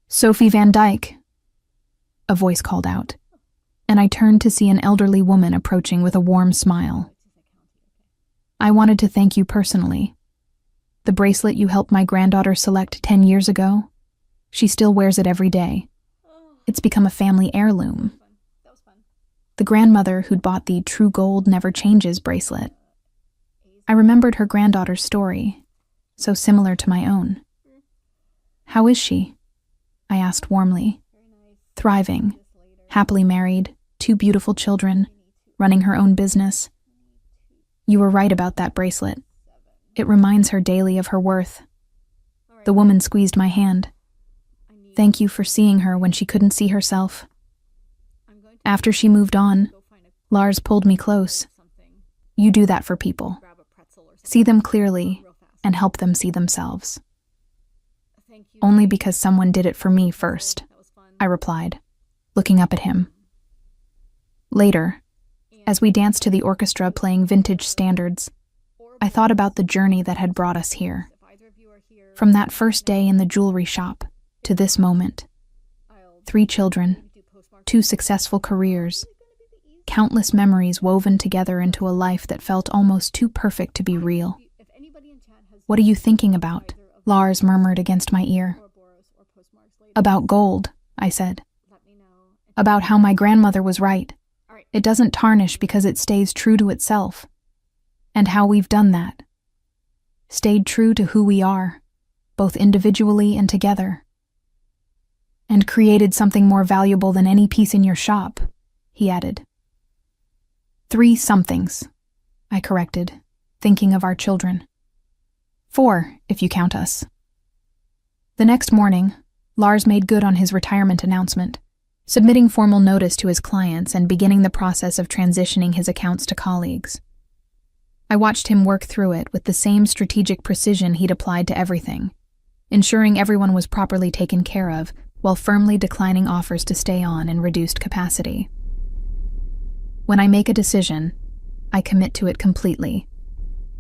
"Sophie Van Dyke," a voice called out, and I turned to see an elderly woman approaching with a warm smile. "I wanted to thank you personally. The bracelet you helped my granddaughter select 10 years ago, she still wears it every day. It's become a family heirloom." The grandmother who'd bought the True Gold Never Changes bracelet. I remembered her granddaughter's story, so similar to my own. "How is she?" I asked warmly. "Thriving, happily married, 2 beautiful children, running her own business." "You were right about that bracelet. It reminds her daily of her worth." The woman squeezed my hand. "Thank you for seeing her when she couldn't see herself." After she moved on, Lars pulled me close. "You do that for people. See them clearly and help them see themselves." "Only because someone did it for me first," I replied, looking up at him. Later, as we danced to the orchestra playing vintage standards, I thought about the journey that had brought us here. From that first day in the jewelry shop to this moment. 3 children, 2 successful careers, countless memories woven together into a life that felt almost too perfect to be real. "What are you thinking about?" Lars murmured against my ear. "About gold," I said. "About how my grandmother was right. It doesn't tarnish because it stays true to itself. And how we've done that. Stayed true to who we are, both individually and together. And created something more valuable than any piece in your shop," he added. 3 somethings, I corrected, thinking of our children. 4, if you count us. The next morning, Lars made good on his retirement announcement, submitting formal notice to his clients and beginning the process of transitioning his accounts to colleagues. I watched him work through it with the same strategic precision he'd applied to everything, ensuring everyone was properly taken care of while firmly declining offers to stay on in reduced capacity. "When I make a decision, I commit to it completely,"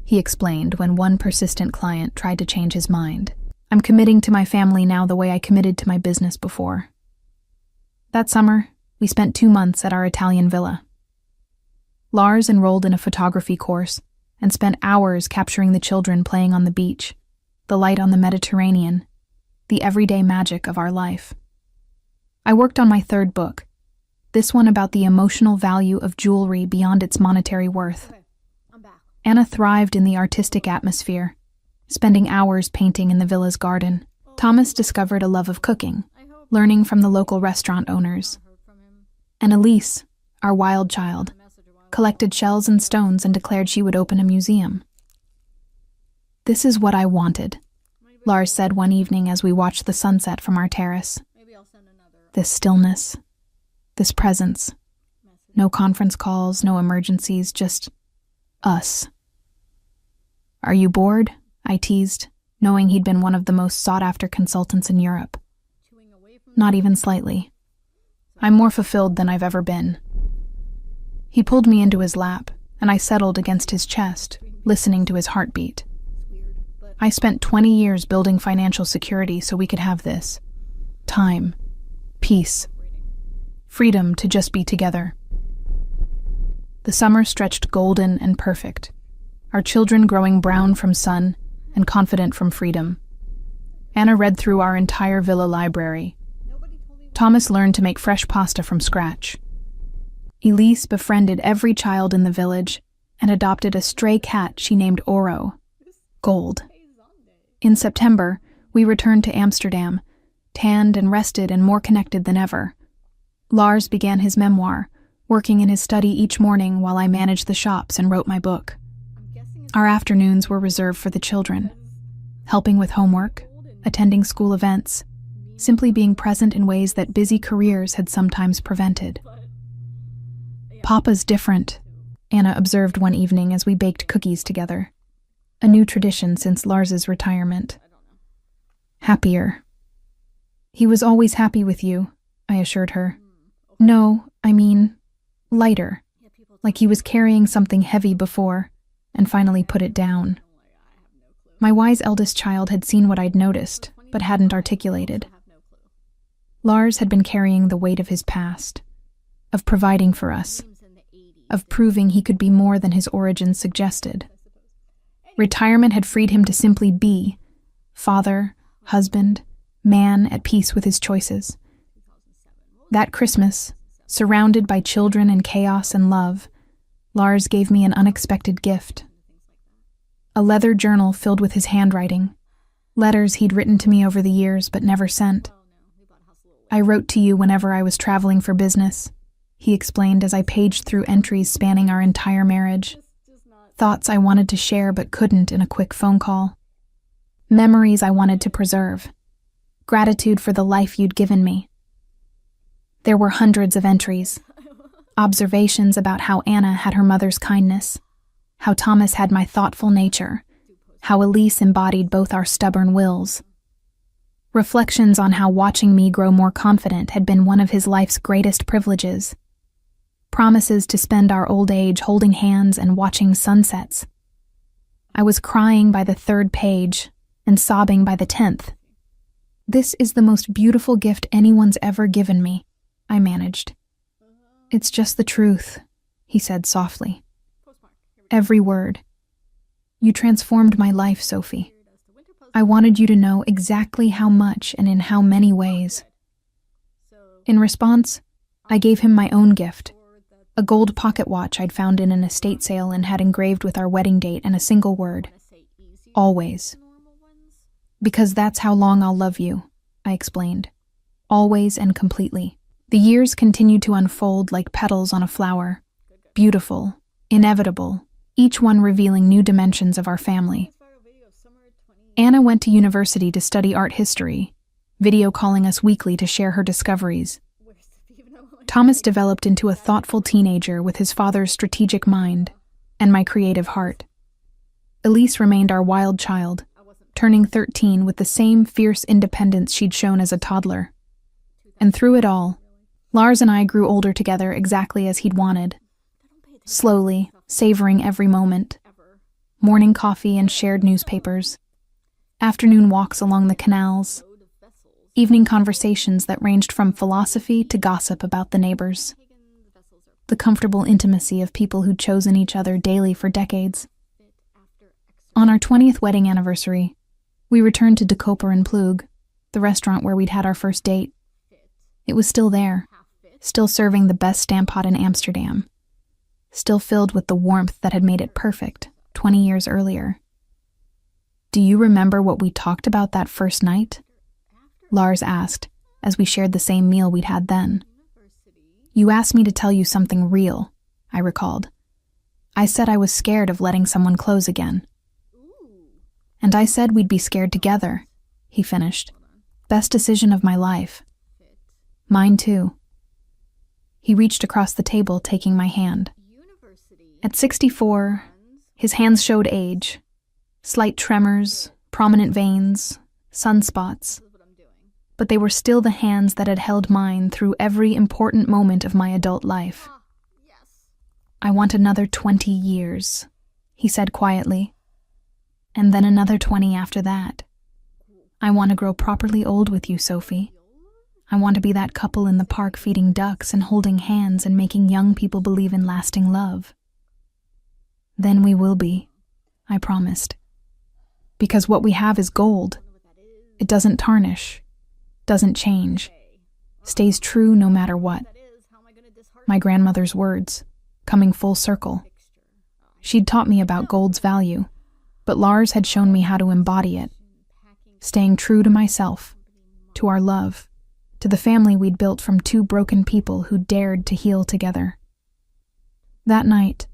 he explained when one persistent client tried to change his mind. "I'm committing to my family now the way I committed to my business before." That summer, we spent 2 months at our Italian villa. Lars enrolled in a photography course and spent hours capturing the children playing on the beach, the light on the Mediterranean, the everyday magic of our life. I worked on my 3rd book, this one about the emotional value of jewelry beyond its monetary worth. Anna thrived in the artistic atmosphere, spending hours painting in the villa's garden. Thomas discovered a love of cooking, learning from the local restaurant owners. And Elise, our wild child, collected shells and stones and declared she would open a museum. "This is what I wanted," Lars said one evening as we watched the sunset from our terrace. "This stillness, this presence. No conference calls, no emergencies, just us." "Are you bored?" I teased, knowing he'd been one of the most sought-after consultants in Europe. "Not even slightly. I'm more fulfilled than I've ever been." He pulled me into his lap, and I settled against his chest, listening to his heartbeat. "I spent 20 years building financial security so we could have this. Time, peace, freedom to just be together." The summer stretched golden and perfect, our children growing brown from sun and confident from freedom. Anna read through our entire villa library. Thomas learned to make fresh pasta from scratch. Elise befriended every child in the village and adopted a stray cat she named Oro, Gold. In September, we returned to Amsterdam, tanned and rested and more connected than ever. Lars began his memoir, working in his study each morning while I managed the shops and wrote my book. Our afternoons were reserved for the children, helping with homework, attending school events, simply being present in ways that busy careers had sometimes prevented. "Papa's different," Anna observed one evening as we baked cookies together, a new tradition since Lars's retirement. "Happier." "He was always happy with you," I assured her. "No, I mean, lighter, like he was carrying something heavy before, and finally put it down." My wise eldest child had seen what I'd noticed, but hadn't articulated. Lars had been carrying the weight of his past, of providing for us, of proving he could be more than his origins suggested. Retirement had freed him to simply be, father, husband, man at peace with his choices. That Christmas, surrounded by children and chaos and love, Lars gave me an unexpected gift. A leather journal filled with his handwriting, letters he'd written to me over the years but never sent. "I wrote to you whenever I was traveling for business," he explained as I paged through entries spanning our entire marriage. Thoughts I wanted to share but couldn't in a quick phone call. Memories I wanted to preserve. Gratitude for the life you'd given me. There were hundreds of entries. Observations about how Anna had her mother's kindness, how Thomas had my thoughtful nature, how Elise embodied both our stubborn wills. Reflections on how watching me grow more confident had been one of his life's greatest privileges. Promises to spend our old age holding hands and watching sunsets. I was crying by the 3rd page and sobbing by the 10th. "This is the most beautiful gift anyone's ever given me," I managed. "It's just the truth," he said softly. "Every word. You transformed my life, Sophie. I wanted you to know exactly how much and in how many ways." In response, I gave him my own gift, a gold pocket watch I'd found in an estate sale and had engraved with our wedding date and a single word: always. "Because that's how long I'll love you," I explained. "Always and completely." The years continued to unfold like petals on a flower, beautiful, inevitable, each one revealing new dimensions of our family. Anna went to university to study art history, video calling us weekly to share her discoveries. Thomas developed into a thoughtful teenager with his father's strategic mind and my creative heart. Elise remained our wild child, turning 13 with the same fierce independence she'd shown as a toddler. And through it all, Lars and I grew older together exactly as he'd wanted. Slowly, savoring every moment. Morning coffee and shared newspapers. Afternoon walks along the canals. Evening conversations that ranged from philosophy to gossip about the neighbors. The comfortable intimacy of people who'd chosen each other daily for decades. On our 20th wedding anniversary, we returned to De Koper and Plug, the restaurant where we'd had our first date. It was still there, still serving the best stamp pot in Amsterdam, still filled with the warmth that had made it perfect 20 years earlier. "Do you remember what we talked about that first night?" Lars asked, as we shared the same meal we'd had then. You asked me to tell you something real, I recalled. I said I was scared of letting someone close again. And I said we'd be scared together, he finished. Best decision of my life. Mine too. He reached across the table, taking my hand. At 64, his hands showed age. Slight tremors, prominent veins, sunspots. But they were still the hands that had held mine through every important moment of my adult life. I want another 20 years, he said quietly. And then another 20 after that. I want to grow properly old with you, Sophie. I want to be that couple in the park feeding ducks and holding hands and making young people believe in lasting love. Then we will be, I promised. Because what we have is gold. It doesn't tarnish, doesn't change, stays true no matter what. My grandmother's words, coming full circle. She'd taught me about gold's value, but Lars had shown me how to embody it, staying true to myself, to our love, to the family we'd built from two broken people who dared to heal together. That night,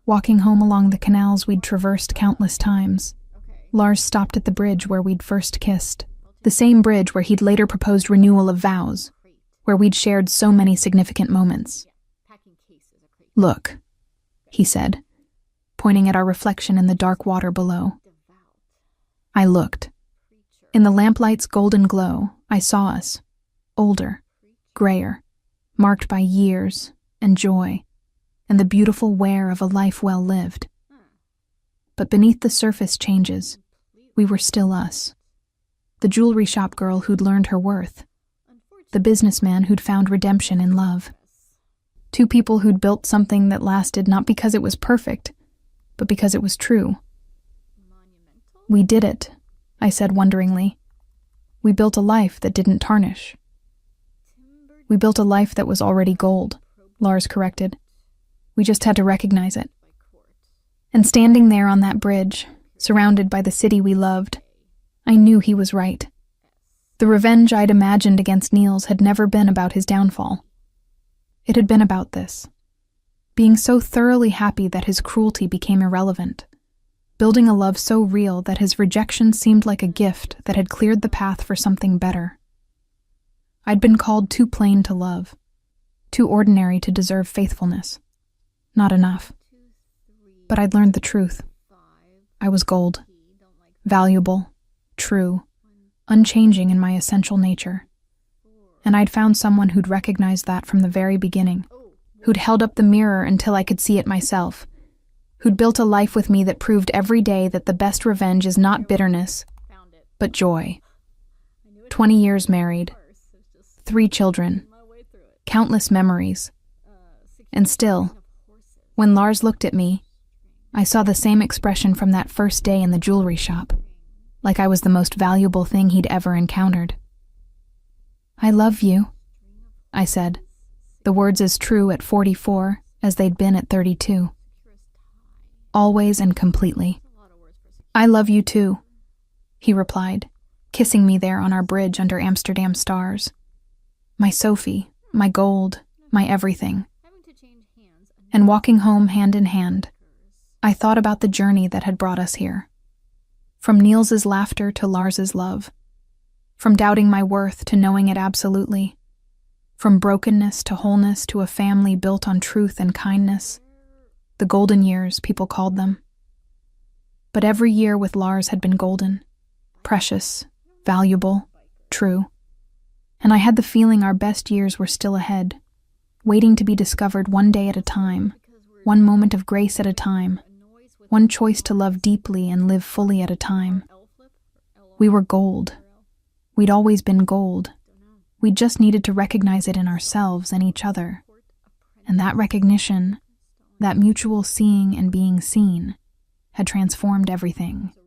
walking home along the canals we'd traversed countless times, Lars stopped at the bridge where we'd first kissed, the same bridge where he'd later proposed renewal of vows, where we'd shared so many significant moments. Look, he said, pointing at our reflection in the dark water below. I looked. In the lamplight's golden glow, I saw us, older, grayer, marked by years and joy, and the beautiful wear of a life well lived. But beneath the surface changes, we were still us. The jewelry shop girl who'd learned her worth. The businessman who'd found redemption in love. Two people who'd built something that lasted not because it was perfect, but because it was true. We did it, I said wonderingly. We built a life that didn't tarnish. We built a life that was already gold, Lars corrected. We just had to recognize it. And standing there on that bridge, surrounded by the city we loved, I knew he was right. The revenge I'd imagined against Niels had never been about his downfall. It had been about this. Being so thoroughly happy that his cruelty became irrelevant. Building a love so real that his rejection seemed like a gift that had cleared the path for something better. I'd been called too plain to love, too ordinary to deserve faithfulness. Not enough. But I'd learned the truth. I was gold. Valuable. True. Unchanging in my essential nature. And I'd found someone who'd recognized that from the very beginning, who'd held up the mirror until I could see it myself, who'd built a life with me that proved every day that the best revenge is not bitterness, but joy. 20 years married, 3 children, countless memories. And still, when Lars looked at me, I saw the same expression from that first day in the jewelry shop, like I was the most valuable thing he'd ever encountered. I love you, I said, the words as true at 44 as they'd been at 32. Always and completely. I love you too, he replied, kissing me there on our bridge under Amsterdam stars. My Sophie, my gold, my everything. And walking home hand in hand, I thought about the journey that had brought us here. From Niels's laughter to Lars's love. From doubting my worth to knowing it absolutely. From brokenness to wholeness to a family built on truth and kindness. The golden years, people called them. But every year with Lars had been golden, precious, valuable, true. And I had the feeling our best years were still ahead, waiting to be discovered one day at a time, one moment of grace at a time, one choice to love deeply and live fully at a time. We were gold. We'd always been gold. We just needed to recognize it in ourselves and each other. And that recognition, that mutual seeing and being seen, had transformed everything.